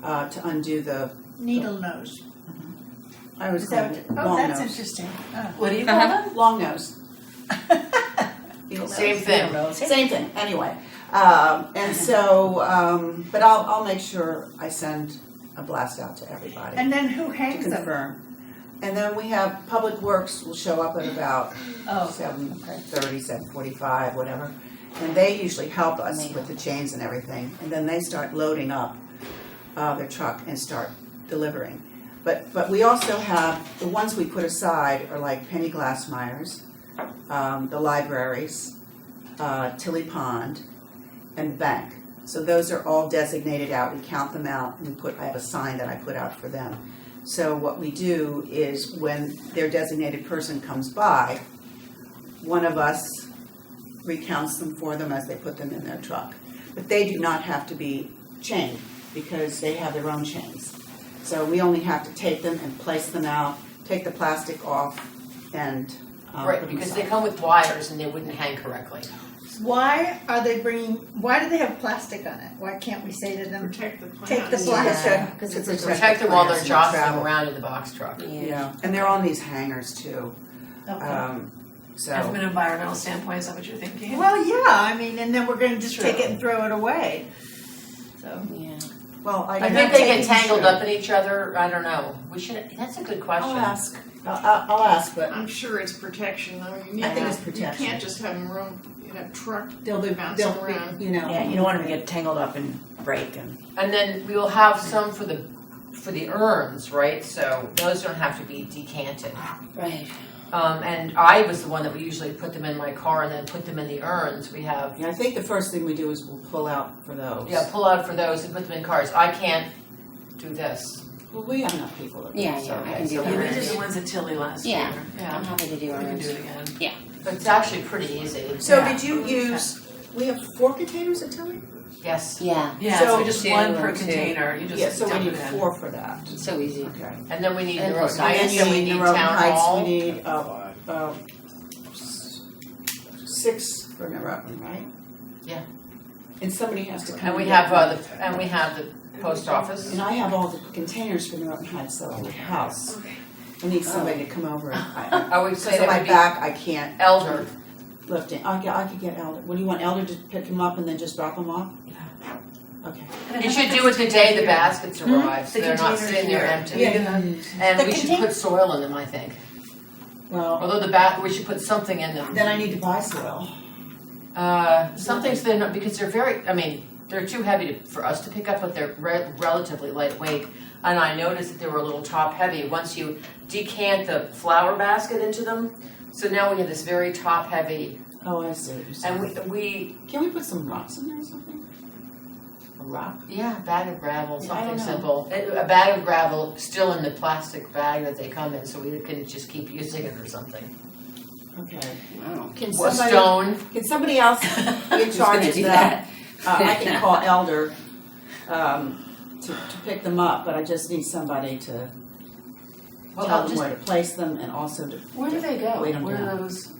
[SPEAKER 3] to undo the,
[SPEAKER 5] Needle nose.
[SPEAKER 3] I was
[SPEAKER 5] Is that
[SPEAKER 3] calling it
[SPEAKER 5] what,
[SPEAKER 3] long
[SPEAKER 5] that's
[SPEAKER 3] nose.
[SPEAKER 5] interesting. Oh.
[SPEAKER 2] What do you call them?
[SPEAKER 3] Long nose. Needle
[SPEAKER 1] Same
[SPEAKER 3] nose.
[SPEAKER 1] thing.
[SPEAKER 3] Same thing, anyway. And so, but I'll make sure I send a blast out to everybody
[SPEAKER 5] And then who
[SPEAKER 3] to
[SPEAKER 5] hangs them?
[SPEAKER 3] confirm. And then we have, Public Works will show up at about
[SPEAKER 5] Oh,
[SPEAKER 3] 7:30, 7:45, whatever. And they usually help us with the chains and everything. And then they start loading up their truck and start delivering. But we also have, the ones we put aside are like Penny Glassmeyer's, the libraries, Tilly Pond, and the bank. So those are all designated out. We count them out and I have a sign that I put out for them. So what we do is when their designated person comes by, one of us recounts them for them as they put them in their truck. But they do not have to be chained because they have their own chains. So we only have to take them and place them out, take the plastic off, and
[SPEAKER 1] Right,
[SPEAKER 3] put them
[SPEAKER 1] because they
[SPEAKER 3] aside.
[SPEAKER 1] come with wires and they wouldn't hang correctly.
[SPEAKER 5] why do they have plastic on it? Why can't we say to them,
[SPEAKER 4] Protect the plant.
[SPEAKER 5] take the
[SPEAKER 3] Yeah,
[SPEAKER 5] plastic?
[SPEAKER 7] Because
[SPEAKER 3] to
[SPEAKER 7] it's
[SPEAKER 1] Protect them while they're
[SPEAKER 3] plants and
[SPEAKER 1] jostling
[SPEAKER 3] travel.
[SPEAKER 1] around in the box truck.
[SPEAKER 3] Yeah, and they're on these hangers too.
[SPEAKER 5] Okay.
[SPEAKER 2] And from
[SPEAKER 3] So,
[SPEAKER 2] an environmental standpoint, is that what you're thinking?
[SPEAKER 5] Well, yeah, I mean, and then we're gonna just
[SPEAKER 2] True.
[SPEAKER 5] take it and throw it away. So,
[SPEAKER 7] Yeah.
[SPEAKER 3] well,
[SPEAKER 1] I
[SPEAKER 3] I'm
[SPEAKER 1] think
[SPEAKER 3] not
[SPEAKER 1] they get
[SPEAKER 3] taking-
[SPEAKER 1] tangled up in each other, I don't know. We should, that's a good question.
[SPEAKER 3] I'll ask, I'll ask, but
[SPEAKER 4] I'm sure it's protection though. You need
[SPEAKER 3] I think
[SPEAKER 4] to-
[SPEAKER 3] it's protection.
[SPEAKER 4] You can't just have them run in a truck
[SPEAKER 3] they'll be,
[SPEAKER 4] bouncing around.
[SPEAKER 3] you know.
[SPEAKER 6] Yeah, you don't want them to get tangled up and break and.
[SPEAKER 1] And then we will have some for the urns, right? So those don't have to be decanted.
[SPEAKER 7] Right.
[SPEAKER 1] And I was the one that would usually put them in my car and then put them in the urns. We have,
[SPEAKER 3] Yeah, I think the first thing we do is we'll pull out for those.
[SPEAKER 1] pull out for those and put them in cars. I can't do this.
[SPEAKER 3] Well, we have enough people that.
[SPEAKER 7] Yeah,
[SPEAKER 3] so,
[SPEAKER 7] yeah, I
[SPEAKER 3] okay,
[SPEAKER 7] can do
[SPEAKER 3] so
[SPEAKER 7] that.
[SPEAKER 2] Yeah,
[SPEAKER 3] we
[SPEAKER 2] we did
[SPEAKER 3] just-
[SPEAKER 2] the ones at Tilly last
[SPEAKER 7] Yeah.
[SPEAKER 2] year.
[SPEAKER 7] I'm happy to do
[SPEAKER 2] We can
[SPEAKER 7] ours.
[SPEAKER 2] do it again.
[SPEAKER 1] But it's actually pretty easy.
[SPEAKER 3] So
[SPEAKER 2] Yeah.
[SPEAKER 3] did you use, we have 4 containers at Tilly?
[SPEAKER 1] Yes.
[SPEAKER 7] Yeah.
[SPEAKER 2] Yeah,
[SPEAKER 3] So
[SPEAKER 2] so just
[SPEAKER 7] two
[SPEAKER 2] one per
[SPEAKER 7] and two.
[SPEAKER 2] container, you just
[SPEAKER 3] Yeah, so we
[SPEAKER 2] dump
[SPEAKER 3] need
[SPEAKER 2] it in.
[SPEAKER 3] 4 for that.
[SPEAKER 7] It's so easy.
[SPEAKER 3] Okay.
[SPEAKER 1] And then we need
[SPEAKER 7] And
[SPEAKER 1] the road
[SPEAKER 7] then
[SPEAKER 1] heights,
[SPEAKER 3] you
[SPEAKER 1] and we need
[SPEAKER 3] Neurotic
[SPEAKER 1] town
[SPEAKER 3] Heights,
[SPEAKER 1] hall.
[SPEAKER 3] we need, 6 for Neurotic, right?
[SPEAKER 1] Yeah.
[SPEAKER 3] And somebody has to come.
[SPEAKER 1] And we
[SPEAKER 3] get
[SPEAKER 1] have,
[SPEAKER 3] them.
[SPEAKER 1] the post office.
[SPEAKER 3] And I have all the containers for Neurotic Heights though in the house. I need somebody to come over.
[SPEAKER 1] I would say
[SPEAKER 3] Because of
[SPEAKER 1] that
[SPEAKER 3] my
[SPEAKER 1] would be
[SPEAKER 3] back, I can't
[SPEAKER 1] Elder.
[SPEAKER 3] lift it. I could get Elder. What do you want, Elder to pick him up and then just drop him off? Okay.
[SPEAKER 1] You should do it the day the baskets arrive, so
[SPEAKER 2] The
[SPEAKER 1] they're not
[SPEAKER 2] containers
[SPEAKER 1] sitting there
[SPEAKER 2] here.
[SPEAKER 1] empty.
[SPEAKER 3] Yeah.
[SPEAKER 1] And
[SPEAKER 5] The
[SPEAKER 1] we should put soil in them, I think.
[SPEAKER 3] Well,
[SPEAKER 1] Although we should put something in them.
[SPEAKER 3] then I need to buy soil.
[SPEAKER 1] Something so they're not, because they're very, I mean, they're too heavy for us to pick up, but they're relatively lightweight. And I noticed that they were a little top heavy once you decant the flower basket into them. So now we have this very top heavy,
[SPEAKER 3] Oh, I see what you're saying.
[SPEAKER 1] and we
[SPEAKER 3] Can we put some rocks in there or something? A rock?
[SPEAKER 1] yeah, a bag of gravel,
[SPEAKER 3] Yeah, I don't
[SPEAKER 1] something
[SPEAKER 3] know.
[SPEAKER 1] simple. A bag of gravel still in the plastic bag that they come in, so we can just keep using it or something.
[SPEAKER 3] Okay.
[SPEAKER 7] Wow.
[SPEAKER 3] Can
[SPEAKER 1] What,
[SPEAKER 3] somebody,
[SPEAKER 1] stone?
[SPEAKER 3] can somebody else be in
[SPEAKER 7] Who's
[SPEAKER 3] charge
[SPEAKER 7] gonna
[SPEAKER 3] of
[SPEAKER 7] do
[SPEAKER 3] that? I can call Elder, to pick them up, but I just need somebody to
[SPEAKER 1] Well,
[SPEAKER 3] tell
[SPEAKER 1] I'll
[SPEAKER 3] them where to place them and also to.
[SPEAKER 2] Where do they go?
[SPEAKER 3] Wait 'em
[SPEAKER 2] Where
[SPEAKER 3] down.
[SPEAKER 2] are those?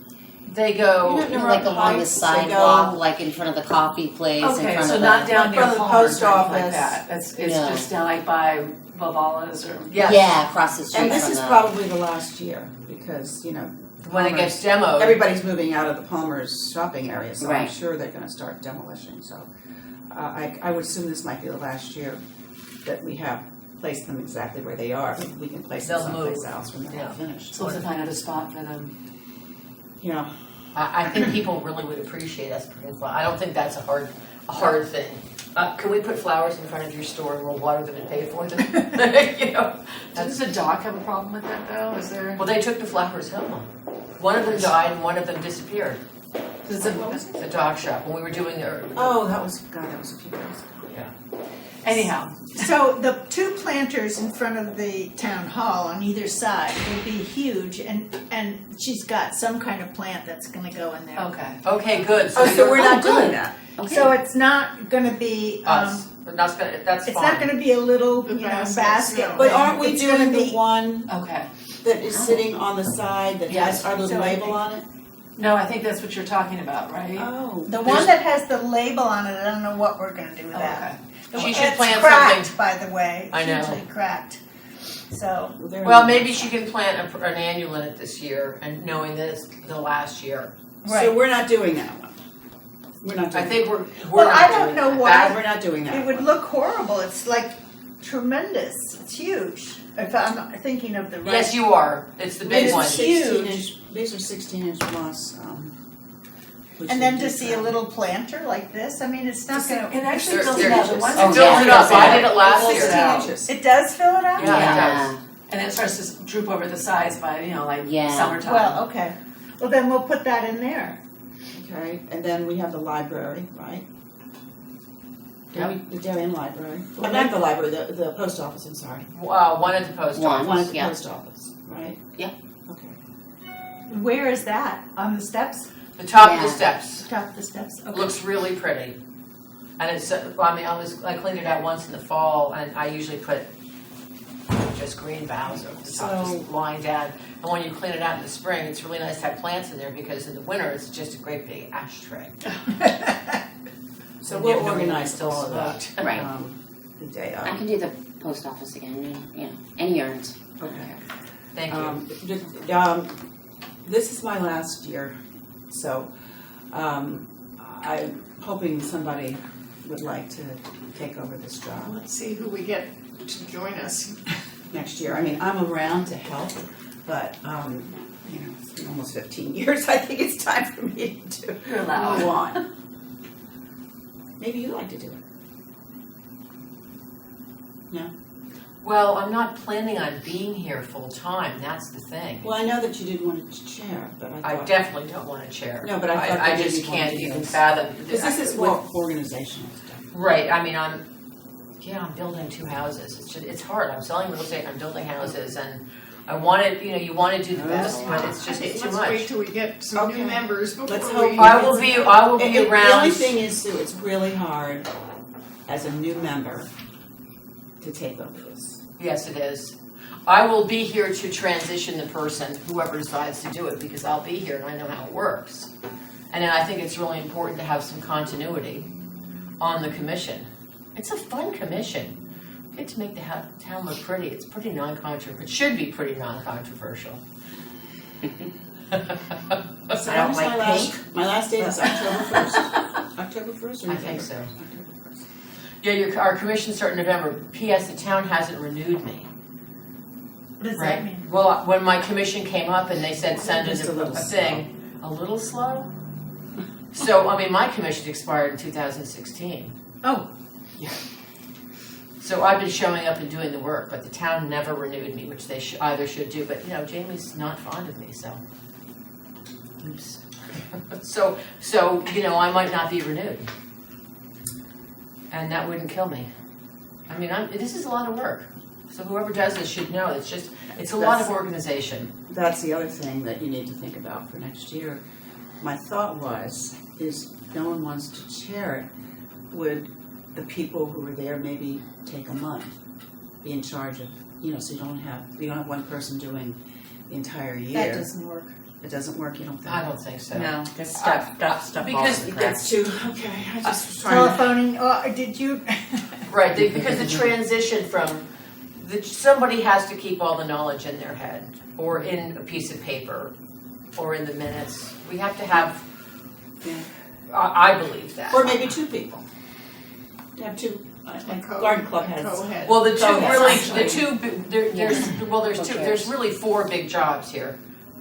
[SPEAKER 1] They go,
[SPEAKER 3] You don't
[SPEAKER 7] You
[SPEAKER 3] know
[SPEAKER 7] know, like
[SPEAKER 3] where
[SPEAKER 7] along the
[SPEAKER 3] heights, they
[SPEAKER 7] sidewalk,
[SPEAKER 3] go-
[SPEAKER 7] like in front of the coffee place, in
[SPEAKER 2] Okay,
[SPEAKER 7] front
[SPEAKER 2] so
[SPEAKER 7] of
[SPEAKER 2] not
[SPEAKER 7] the.
[SPEAKER 2] down
[SPEAKER 3] in
[SPEAKER 2] near
[SPEAKER 3] front of the
[SPEAKER 2] Palmer's
[SPEAKER 3] post
[SPEAKER 2] or anything like
[SPEAKER 3] office.
[SPEAKER 2] that. It's
[SPEAKER 7] No.
[SPEAKER 2] just down like by Vivala's or.
[SPEAKER 1] yes,
[SPEAKER 7] Yeah, across the street
[SPEAKER 3] And
[SPEAKER 7] from
[SPEAKER 3] this is
[SPEAKER 7] the.
[SPEAKER 3] probably the last year, because,
[SPEAKER 1] when it gets demoed.
[SPEAKER 3] everybody's moving out of the Palmer's shopping area, so I'm
[SPEAKER 7] Right.
[SPEAKER 3] sure they're gonna start demolishing, so. I would assume this might be the last year that we have placed them exactly where they are. We can place them
[SPEAKER 1] They'll
[SPEAKER 3] someplace
[SPEAKER 1] move.
[SPEAKER 3] else when they're
[SPEAKER 1] Yeah.
[SPEAKER 3] all finished.
[SPEAKER 2] So let's find out a spot for them.
[SPEAKER 1] I think people really would appreciate us putting flowers. I don't think that's a hard thing. Can we put flowers in front of your store and we'll water them and pay for them?
[SPEAKER 2] Does the doc have a problem with that though? Is there?
[SPEAKER 1] Well, they took the flowers home. One of them died and one of them disappeared.
[SPEAKER 2] Does it?
[SPEAKER 1] The dog shop, when we were doing the,
[SPEAKER 3] Oh, that was a few years ago.
[SPEAKER 2] Anyhow,
[SPEAKER 5] So the two planters in front of the town hall on either side will be huge, and she's got some kind of plant that's gonna go in there.
[SPEAKER 2] okay.
[SPEAKER 1] okay, good.
[SPEAKER 3] Oh, so we're not
[SPEAKER 7] good.
[SPEAKER 3] doing that?
[SPEAKER 7] Okay.
[SPEAKER 5] So it's not gonna be,
[SPEAKER 1] Us, but that's
[SPEAKER 5] it's not
[SPEAKER 1] fine.
[SPEAKER 5] gonna be a little,
[SPEAKER 4] The
[SPEAKER 5] you know,
[SPEAKER 4] baskets,
[SPEAKER 5] basket.
[SPEAKER 4] no.
[SPEAKER 3] But
[SPEAKER 5] thing.
[SPEAKER 3] aren't we
[SPEAKER 5] It's gonna
[SPEAKER 3] doing the
[SPEAKER 5] be-
[SPEAKER 3] one
[SPEAKER 2] Okay.
[SPEAKER 3] that is sitting on the side that
[SPEAKER 2] Yes.
[SPEAKER 3] has our little
[SPEAKER 5] So I
[SPEAKER 3] label
[SPEAKER 5] think-
[SPEAKER 3] on it?
[SPEAKER 2] No, I think that's what you're talking about, right?
[SPEAKER 3] Oh.
[SPEAKER 5] The one that has the label on it, I don't know what we're gonna do with that.
[SPEAKER 2] Okay.
[SPEAKER 5] The
[SPEAKER 1] She
[SPEAKER 5] one-
[SPEAKER 1] should
[SPEAKER 5] it's
[SPEAKER 1] plant
[SPEAKER 5] cracked,
[SPEAKER 1] something.
[SPEAKER 5] by the way,
[SPEAKER 1] I know.
[SPEAKER 5] hugely cracked. So,
[SPEAKER 1] Well, maybe she can plant an annual in it this year and knowing that it's the last year.
[SPEAKER 3] So
[SPEAKER 5] right.
[SPEAKER 3] we're not doing that one? We're not doing
[SPEAKER 1] I think we're
[SPEAKER 5] Well,
[SPEAKER 1] not
[SPEAKER 5] I don't
[SPEAKER 1] doing
[SPEAKER 5] know
[SPEAKER 1] that.
[SPEAKER 5] why.
[SPEAKER 1] That-
[SPEAKER 3] We're not doing that
[SPEAKER 5] It
[SPEAKER 3] one.
[SPEAKER 5] would look horrible. It's like tremendous. It's huge. If I'm thinking of the right.
[SPEAKER 1] Yes, you are. It's the big
[SPEAKER 3] These are
[SPEAKER 1] one.
[SPEAKER 5] Huge.
[SPEAKER 3] These are 16-inch moss. Which
[SPEAKER 5] And then
[SPEAKER 3] would
[SPEAKER 5] to
[SPEAKER 3] be
[SPEAKER 5] see a
[SPEAKER 3] fine.
[SPEAKER 5] little planter like this, I mean, it's not gonna.
[SPEAKER 2] It actually
[SPEAKER 1] They're-
[SPEAKER 2] fills
[SPEAKER 1] they're
[SPEAKER 2] it out. The
[SPEAKER 1] just-
[SPEAKER 2] ones
[SPEAKER 7] Oh,
[SPEAKER 1] It
[SPEAKER 2] that
[SPEAKER 1] fills
[SPEAKER 7] yeah.
[SPEAKER 1] it up. I did it last
[SPEAKER 2] Fills
[SPEAKER 1] year.
[SPEAKER 2] it out.
[SPEAKER 3] 16 inches.
[SPEAKER 5] It does fill it out?
[SPEAKER 1] Yeah, it
[SPEAKER 7] Yeah.
[SPEAKER 1] does.
[SPEAKER 2] And then it starts to droop over the sides by, like
[SPEAKER 7] Yeah.
[SPEAKER 2] summertime.
[SPEAKER 5] Well, okay. Well, then we'll put that in there.
[SPEAKER 3] Okay, and then we have the library, right?
[SPEAKER 1] Yep.
[SPEAKER 3] The Darien Library. Well, not the library, the post office, I'm sorry.
[SPEAKER 1] One at the post
[SPEAKER 7] One.
[SPEAKER 1] office.
[SPEAKER 3] One at the
[SPEAKER 7] Yeah.
[SPEAKER 3] post office, right?
[SPEAKER 7] Yeah.
[SPEAKER 3] Okay.
[SPEAKER 5] Where is that? On the steps?
[SPEAKER 1] The top of the
[SPEAKER 7] Yeah.
[SPEAKER 1] steps.
[SPEAKER 5] Top of the steps? Okay.
[SPEAKER 1] Looks really pretty. And it's, I cleaned it out once in the fall and I usually put just green boughs over the top,
[SPEAKER 3] So-
[SPEAKER 1] just lying down. And when you clean it out in the spring, it's really nice to have plants in there because in the winter, it's just a great big ashtray.
[SPEAKER 3] So
[SPEAKER 1] And
[SPEAKER 3] we'll
[SPEAKER 1] everything
[SPEAKER 3] organize
[SPEAKER 1] still
[SPEAKER 3] all of that.
[SPEAKER 1] smoked.
[SPEAKER 7] Right.
[SPEAKER 3] The day
[SPEAKER 7] I
[SPEAKER 3] of.
[SPEAKER 7] can do the post office again, and, any errands. I don't
[SPEAKER 3] Okay.
[SPEAKER 7] care.
[SPEAKER 1] Thank you.
[SPEAKER 3] This is my last year, so I'm hoping somebody would like to take over this job
[SPEAKER 4] Let's see who we get to join us.
[SPEAKER 3] next year. I mean, I'm around to help, but, it's been almost 15 years. I think it's time for me to
[SPEAKER 2] You're allowed.
[SPEAKER 3] move on. Maybe you'd like to do it.
[SPEAKER 1] Well, I'm not planning on being here full time, that's the thing.
[SPEAKER 3] Well, I know that you didn't want to chair, but I
[SPEAKER 1] I
[SPEAKER 3] thought.
[SPEAKER 1] definitely don't want a chair.
[SPEAKER 3] No, but I thought
[SPEAKER 1] I
[SPEAKER 3] that
[SPEAKER 1] just
[SPEAKER 3] maybe you wanted
[SPEAKER 1] can't
[SPEAKER 3] to do
[SPEAKER 1] even
[SPEAKER 3] this.
[SPEAKER 1] fathom.
[SPEAKER 3] Because this is more organizational stuff.
[SPEAKER 1] Right, I mean, I'm building two houses, it's hard, I'm selling real estate, I'm building houses, and I wanted, you wanna do the best, but it's just too
[SPEAKER 4] Let's wait
[SPEAKER 1] much.
[SPEAKER 4] till we get some
[SPEAKER 3] Okay.
[SPEAKER 4] new members before
[SPEAKER 3] Let's
[SPEAKER 4] we.
[SPEAKER 3] hope-
[SPEAKER 1] I will be
[SPEAKER 3] The only
[SPEAKER 1] around,
[SPEAKER 3] thing is, Sue, it's really hard as a new member to take over this.
[SPEAKER 1] yes, it is. I will be here to transition the person, whoever decides to do it, because I'll be here and I know how it works. And then I think it's really important to have some continuity on the commission. It's a fun commission. You get to make the town look pretty. It's pretty non-controversial. It should be pretty non-controversial.
[SPEAKER 3] So
[SPEAKER 1] I don't like pink.
[SPEAKER 3] My last day is October 1st. October 1st or
[SPEAKER 1] I
[SPEAKER 3] November?
[SPEAKER 1] think so.
[SPEAKER 3] October 1st.
[SPEAKER 1] Yeah, our commission starts in November. P.S. The town hasn't renewed me.
[SPEAKER 5] What does that
[SPEAKER 1] Right.
[SPEAKER 5] mean?
[SPEAKER 1] Well, when my commission came up and they said send us
[SPEAKER 3] Just a little
[SPEAKER 1] a thing, a little slow. So, I mean, my commission expired in 2016.
[SPEAKER 5] Oh.
[SPEAKER 1] So I've been showing up and doing the work, but the town never renewed me, which they either should do, but Jamie's not fond of me, so. Oops. So, I might not be renewed. And that wouldn't kill me. I mean, this is a lot of work. So whoever does this should know, it's a lot of organization.
[SPEAKER 3] That's the other thing that you need to think about for next year. My thought is no one wants to chair it. Would the people who are there maybe take a month, be in charge of, so you don't have one person doing the entire year?
[SPEAKER 5] That doesn't work.
[SPEAKER 3] It doesn't work, you don't think?
[SPEAKER 1] I don't think so.
[SPEAKER 8] No, because stuff falls
[SPEAKER 1] because
[SPEAKER 8] through the
[SPEAKER 3] It
[SPEAKER 8] cracks.
[SPEAKER 3] gets too, okay, I just was trying to.
[SPEAKER 5] Telephoning, or did you?
[SPEAKER 1] Right, because the transition from, somebody has to keep all the knowledge in their head, or in a piece of paper, or in the minutes. We have to have,
[SPEAKER 3] Yeah.
[SPEAKER 1] I believe that.
[SPEAKER 3] Or maybe two people. You have two,
[SPEAKER 8] Garden club heads.
[SPEAKER 5] Co-head.
[SPEAKER 1] Well, the two
[SPEAKER 8] Oh, yes,
[SPEAKER 1] really,
[SPEAKER 8] actually.
[SPEAKER 1] there's really four big jobs here.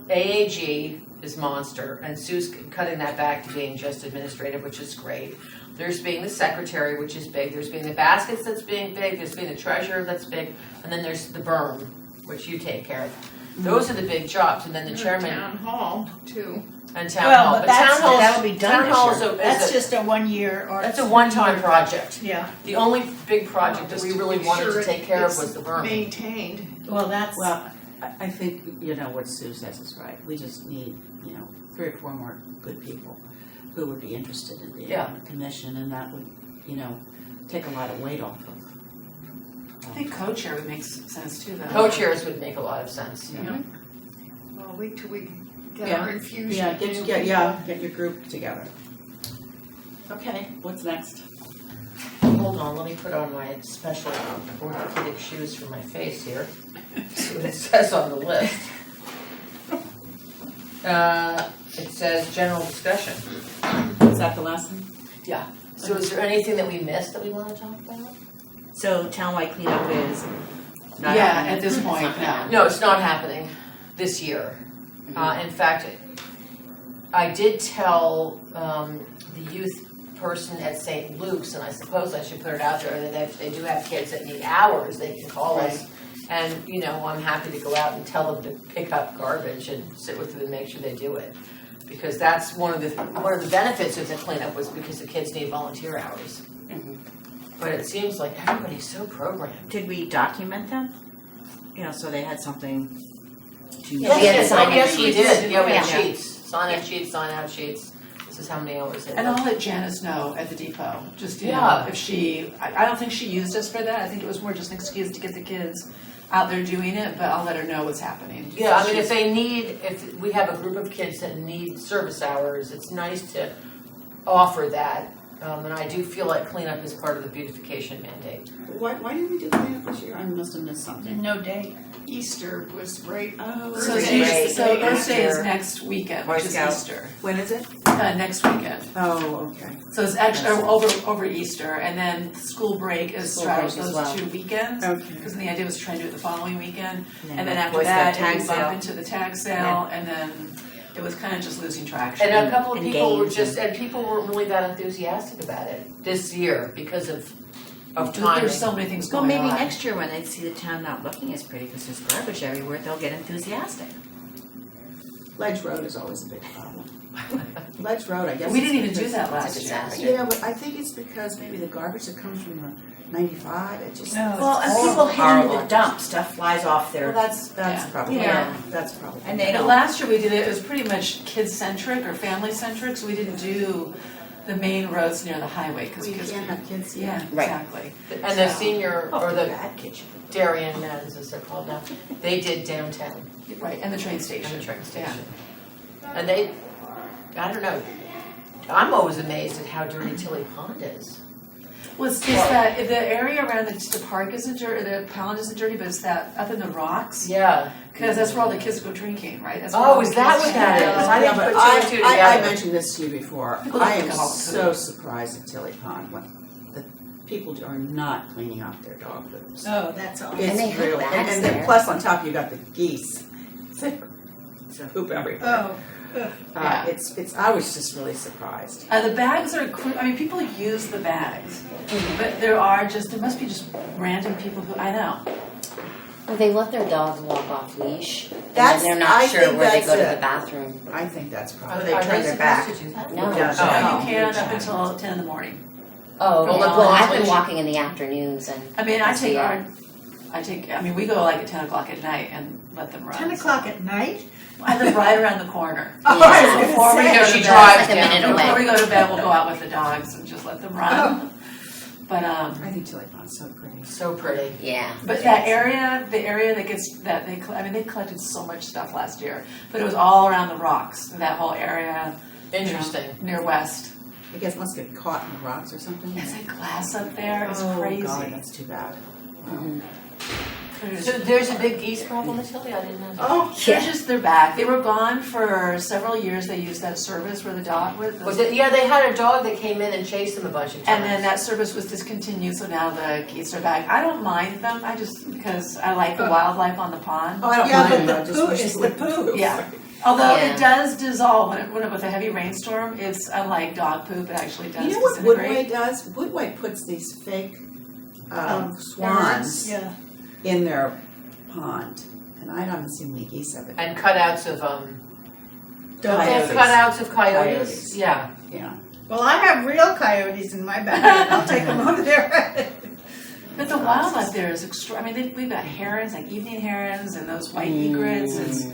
[SPEAKER 1] AAG is monster, and Sue's cutting that back to being just administrative, which is great. There's being the secretary, which is big. There's being the baskets, that's being big. There's being the treasurer, that's big. And then there's the berm, which you take care of. Those are the big jobs, and then the chairman
[SPEAKER 4] Town hall too.
[SPEAKER 1] and town
[SPEAKER 5] Well,
[SPEAKER 1] hall.
[SPEAKER 5] but that's-
[SPEAKER 1] town hall's-
[SPEAKER 8] that'll be done
[SPEAKER 1] town
[SPEAKER 8] this
[SPEAKER 1] hall
[SPEAKER 8] year.
[SPEAKER 5] That's
[SPEAKER 1] is
[SPEAKER 5] just a 1 year or.
[SPEAKER 1] that's a one-time project.
[SPEAKER 5] Yeah,
[SPEAKER 1] The only big project that
[SPEAKER 4] Just
[SPEAKER 1] we
[SPEAKER 4] to
[SPEAKER 1] really
[SPEAKER 4] make
[SPEAKER 1] wanted
[SPEAKER 4] sure
[SPEAKER 1] to take care of
[SPEAKER 4] it's
[SPEAKER 1] was the berm.
[SPEAKER 4] Maintained.
[SPEAKER 5] well, that's.
[SPEAKER 3] well, I think, what Sue says is right. We just need, 3 or 4 more good people who would be interested in being
[SPEAKER 1] Yeah.
[SPEAKER 3] on the commission, and that would, take a lot of weight off of.
[SPEAKER 2] I think co-chair would make sense too, though.
[SPEAKER 1] Co-chairs would make a lot of sense.
[SPEAKER 4] Well, wait till we get
[SPEAKER 3] Yeah.
[SPEAKER 4] our infusion.
[SPEAKER 3] Yeah,
[SPEAKER 4] of new
[SPEAKER 3] get your group together. Okay, what's next?
[SPEAKER 1] Hold on, let me put on my special orthopedic shoes for my face here. See what it says on the list. It says general discussion.
[SPEAKER 3] Is that the last one?
[SPEAKER 1] Yeah. So is there anything that we missed that we want to talk about?
[SPEAKER 8] So townwide cleanup is not
[SPEAKER 2] Yeah,
[SPEAKER 8] happening.
[SPEAKER 2] at this point, no.
[SPEAKER 1] No, it's not happening this year. In fact, I did tell the youth person at St. Luke's, and I suppose I should put it out there, that if they do have kids that need hours, they can call us. And, I'm happy to go out and tell them to pick up garbage and sit with them and make sure they do it. Because that's one of the benefits of the cleanup was because the kids need volunteer hours. But it seems like everybody's so programmed.
[SPEAKER 8] Did we document them? So they had something to.
[SPEAKER 1] Yes, we did. Yeah, we had
[SPEAKER 8] Yeah.
[SPEAKER 1] sheets, sign-in sheets, sign-out sheets. This is how many hours they
[SPEAKER 2] And
[SPEAKER 1] work.
[SPEAKER 2] I'll let Janice know at the depot, just,
[SPEAKER 1] Yeah.
[SPEAKER 2] if she, I don't think she used us for that. I think it was more just an excuse to get the kids out there doing it, but I'll let her know what's happening.
[SPEAKER 1] Yeah, I mean, if we have a group of kids that need service hours, it's nice to offer that. And I do feel like cleanup is part of the beautification mandate.
[SPEAKER 3] Why didn't we do cleanup this year? I must have missed something.
[SPEAKER 5] No date.
[SPEAKER 4] Easter was right.
[SPEAKER 3] Oh,
[SPEAKER 2] So
[SPEAKER 8] Easter.
[SPEAKER 2] Earth Day is
[SPEAKER 8] Easter.
[SPEAKER 2] next weekend,
[SPEAKER 8] Boy
[SPEAKER 2] which is
[SPEAKER 8] Scout.
[SPEAKER 2] Easter.
[SPEAKER 3] when is it?
[SPEAKER 2] Next weekend.
[SPEAKER 3] Oh, okay.
[SPEAKER 2] So it's actually over Easter, and then school break is
[SPEAKER 8] School
[SPEAKER 2] straddles
[SPEAKER 8] break as
[SPEAKER 2] those
[SPEAKER 8] well.
[SPEAKER 2] 2 weekends.
[SPEAKER 3] Okay.
[SPEAKER 2] Because the idea was to try and do it the following weekend.
[SPEAKER 8] And
[SPEAKER 2] And then after
[SPEAKER 8] Boy Scout
[SPEAKER 2] that,
[SPEAKER 8] tag
[SPEAKER 2] it would bump
[SPEAKER 8] sale.
[SPEAKER 2] into the tag sale, and then it was kind of just losing traction.
[SPEAKER 1] And a couple of
[SPEAKER 8] And
[SPEAKER 1] people were
[SPEAKER 8] games
[SPEAKER 1] and people weren't really that enthusiastic about it this year because of timing.
[SPEAKER 2] There's so many things
[SPEAKER 8] Well,
[SPEAKER 2] going on.
[SPEAKER 8] maybe next year when they see the town not looking as pretty because there's garbage everywhere, they'll get enthusiastic.
[SPEAKER 3] Ledge Road is always a big problem. Ledge Road, I guess.
[SPEAKER 2] We
[SPEAKER 3] it's
[SPEAKER 2] didn't even do
[SPEAKER 3] because-
[SPEAKER 2] that
[SPEAKER 7] It's a
[SPEAKER 2] last year.
[SPEAKER 7] disaster.
[SPEAKER 3] Yeah, but I think it's because maybe the garbage that comes from the 95, it just.
[SPEAKER 5] No,
[SPEAKER 8] Well, and
[SPEAKER 3] horrible.
[SPEAKER 8] people hit into
[SPEAKER 3] Horrible.
[SPEAKER 8] the dump, stuff flies off
[SPEAKER 3] Well,
[SPEAKER 8] their,
[SPEAKER 3] that's
[SPEAKER 2] Yeah.
[SPEAKER 3] probably,
[SPEAKER 8] Yeah.
[SPEAKER 3] that's probably.
[SPEAKER 8] and they
[SPEAKER 2] But
[SPEAKER 8] don't.
[SPEAKER 2] last year we did it was pretty much kid-centric or family-centric, so we didn't do the main roads near the highway, because
[SPEAKER 3] Well, you can't have kids.
[SPEAKER 2] yeah,
[SPEAKER 8] Right.
[SPEAKER 2] exactly.
[SPEAKER 1] And the
[SPEAKER 2] So-
[SPEAKER 1] senior,
[SPEAKER 3] Oh,
[SPEAKER 1] or the
[SPEAKER 3] bad kitchen.
[SPEAKER 1] Darien Men's, as they're called now, they did downtown
[SPEAKER 2] Right, and the train station.
[SPEAKER 1] and the train
[SPEAKER 2] Yeah.
[SPEAKER 1] station. And they, I don't know, I'm always amazed at how dirty Tilly Pond is.
[SPEAKER 2] Well, it's that, the area around the park isn't dirty, the pond isn't dirty, but it's that up in the rocks,
[SPEAKER 1] Yeah.
[SPEAKER 2] because that's where all the kids go drinking, right? That's where all
[SPEAKER 1] Oh,
[SPEAKER 2] the
[SPEAKER 1] is that
[SPEAKER 2] kids
[SPEAKER 1] what that
[SPEAKER 2] hang out.
[SPEAKER 1] is? I didn't
[SPEAKER 3] Yeah,
[SPEAKER 1] put
[SPEAKER 3] but
[SPEAKER 1] two and two
[SPEAKER 3] I
[SPEAKER 1] together.
[SPEAKER 3] mentioned this to you before.
[SPEAKER 2] People
[SPEAKER 3] I
[SPEAKER 2] don't
[SPEAKER 3] am
[SPEAKER 2] think about
[SPEAKER 3] so
[SPEAKER 2] food.
[SPEAKER 3] surprised at Tilly Pond when the people are not cleaning up their dog poops.
[SPEAKER 5] Oh, that's all.
[SPEAKER 7] And they have
[SPEAKER 3] really,
[SPEAKER 7] bags
[SPEAKER 3] and then
[SPEAKER 7] there.
[SPEAKER 3] plus on top you got the geese. It's a poop everywhere.
[SPEAKER 5] Oh,
[SPEAKER 2] Yeah.
[SPEAKER 3] It's, I was just really surprised.
[SPEAKER 2] The bags are, I mean, people use the bags, but there must be just random people who, I know.
[SPEAKER 7] Well, they let their dogs walk off leash, and
[SPEAKER 3] That's-
[SPEAKER 7] then they're
[SPEAKER 3] I
[SPEAKER 7] not sure
[SPEAKER 3] think
[SPEAKER 7] where they
[SPEAKER 3] that's
[SPEAKER 7] go to
[SPEAKER 3] it.
[SPEAKER 7] the bathroom.
[SPEAKER 3] I think that's
[SPEAKER 1] Are
[SPEAKER 3] probably.
[SPEAKER 1] they supposed to do that?
[SPEAKER 7] No.
[SPEAKER 3] Yeah,
[SPEAKER 2] No,
[SPEAKER 3] no.
[SPEAKER 2] you can up until 10 in the morning.
[SPEAKER 7] Oh,
[SPEAKER 1] Well,
[SPEAKER 7] well,
[SPEAKER 1] the
[SPEAKER 7] I've been
[SPEAKER 1] leash-
[SPEAKER 7] walking in the afternoons and.
[SPEAKER 2] I mean, I take
[SPEAKER 7] Yeah.
[SPEAKER 2] we go like at 10 o'clock at night and let them run.
[SPEAKER 5] 10 o'clock at night?
[SPEAKER 2] I live right around the corner.
[SPEAKER 5] Oh, I was gonna
[SPEAKER 2] Before we
[SPEAKER 5] say.
[SPEAKER 2] go
[SPEAKER 1] She
[SPEAKER 2] to
[SPEAKER 1] drives
[SPEAKER 2] bed,
[SPEAKER 7] like a minute away.
[SPEAKER 2] before we go to bed, we'll go out with the dogs and just let them run. But
[SPEAKER 3] I think Tilly Pond's so pretty.
[SPEAKER 1] So pretty.
[SPEAKER 7] Yeah.
[SPEAKER 2] But that area, the area that gets, that they, they collected so much stuff last year, but it was all around the rocks, that whole area.
[SPEAKER 1] Interesting.
[SPEAKER 2] Near West.
[SPEAKER 3] I guess it must get caught in the rocks or something.
[SPEAKER 2] It's like glass up there, it's crazy.
[SPEAKER 3] Oh, God, that's too bad.
[SPEAKER 1] So there's a big geese problem in Tilly? I didn't know that.
[SPEAKER 3] Oh,
[SPEAKER 2] They're back. They were gone for several years. They used that service where the dog
[SPEAKER 1] Was it, yeah, they had a dog that came in and chased them a bunch of times.
[SPEAKER 2] and then that service was discontinued, so now the geese are back. I don't mind them, because I like the wildlife on the pond.
[SPEAKER 3] I don't
[SPEAKER 5] Yeah,
[SPEAKER 3] mind
[SPEAKER 5] but
[SPEAKER 3] it,
[SPEAKER 5] the
[SPEAKER 3] I just
[SPEAKER 5] poo
[SPEAKER 3] wish
[SPEAKER 5] is
[SPEAKER 3] it
[SPEAKER 5] the
[SPEAKER 3] would
[SPEAKER 5] poo.
[SPEAKER 3] move.
[SPEAKER 2] Yeah. Although
[SPEAKER 7] Yeah.
[SPEAKER 2] it does dissolve with a heavy rainstorm. It's unlike dog poop. It actually does
[SPEAKER 3] You know what
[SPEAKER 2] disintegrate.
[SPEAKER 3] Woodway does? Woodway puts these fake swans
[SPEAKER 5] Yeah.
[SPEAKER 3] in their pond, and I haven't seen any geese of it.
[SPEAKER 1] And cutouts of, don't they have
[SPEAKER 3] Coyotes.
[SPEAKER 1] cutouts of coyotes?
[SPEAKER 3] Coyotes.
[SPEAKER 1] Yeah.
[SPEAKER 3] Yeah.
[SPEAKER 5] Well, I have real coyotes in my backyard. I'll take them over there.
[SPEAKER 2] But the wildlife there is extra. We've got herons, like evening herons, and those white egrets. It's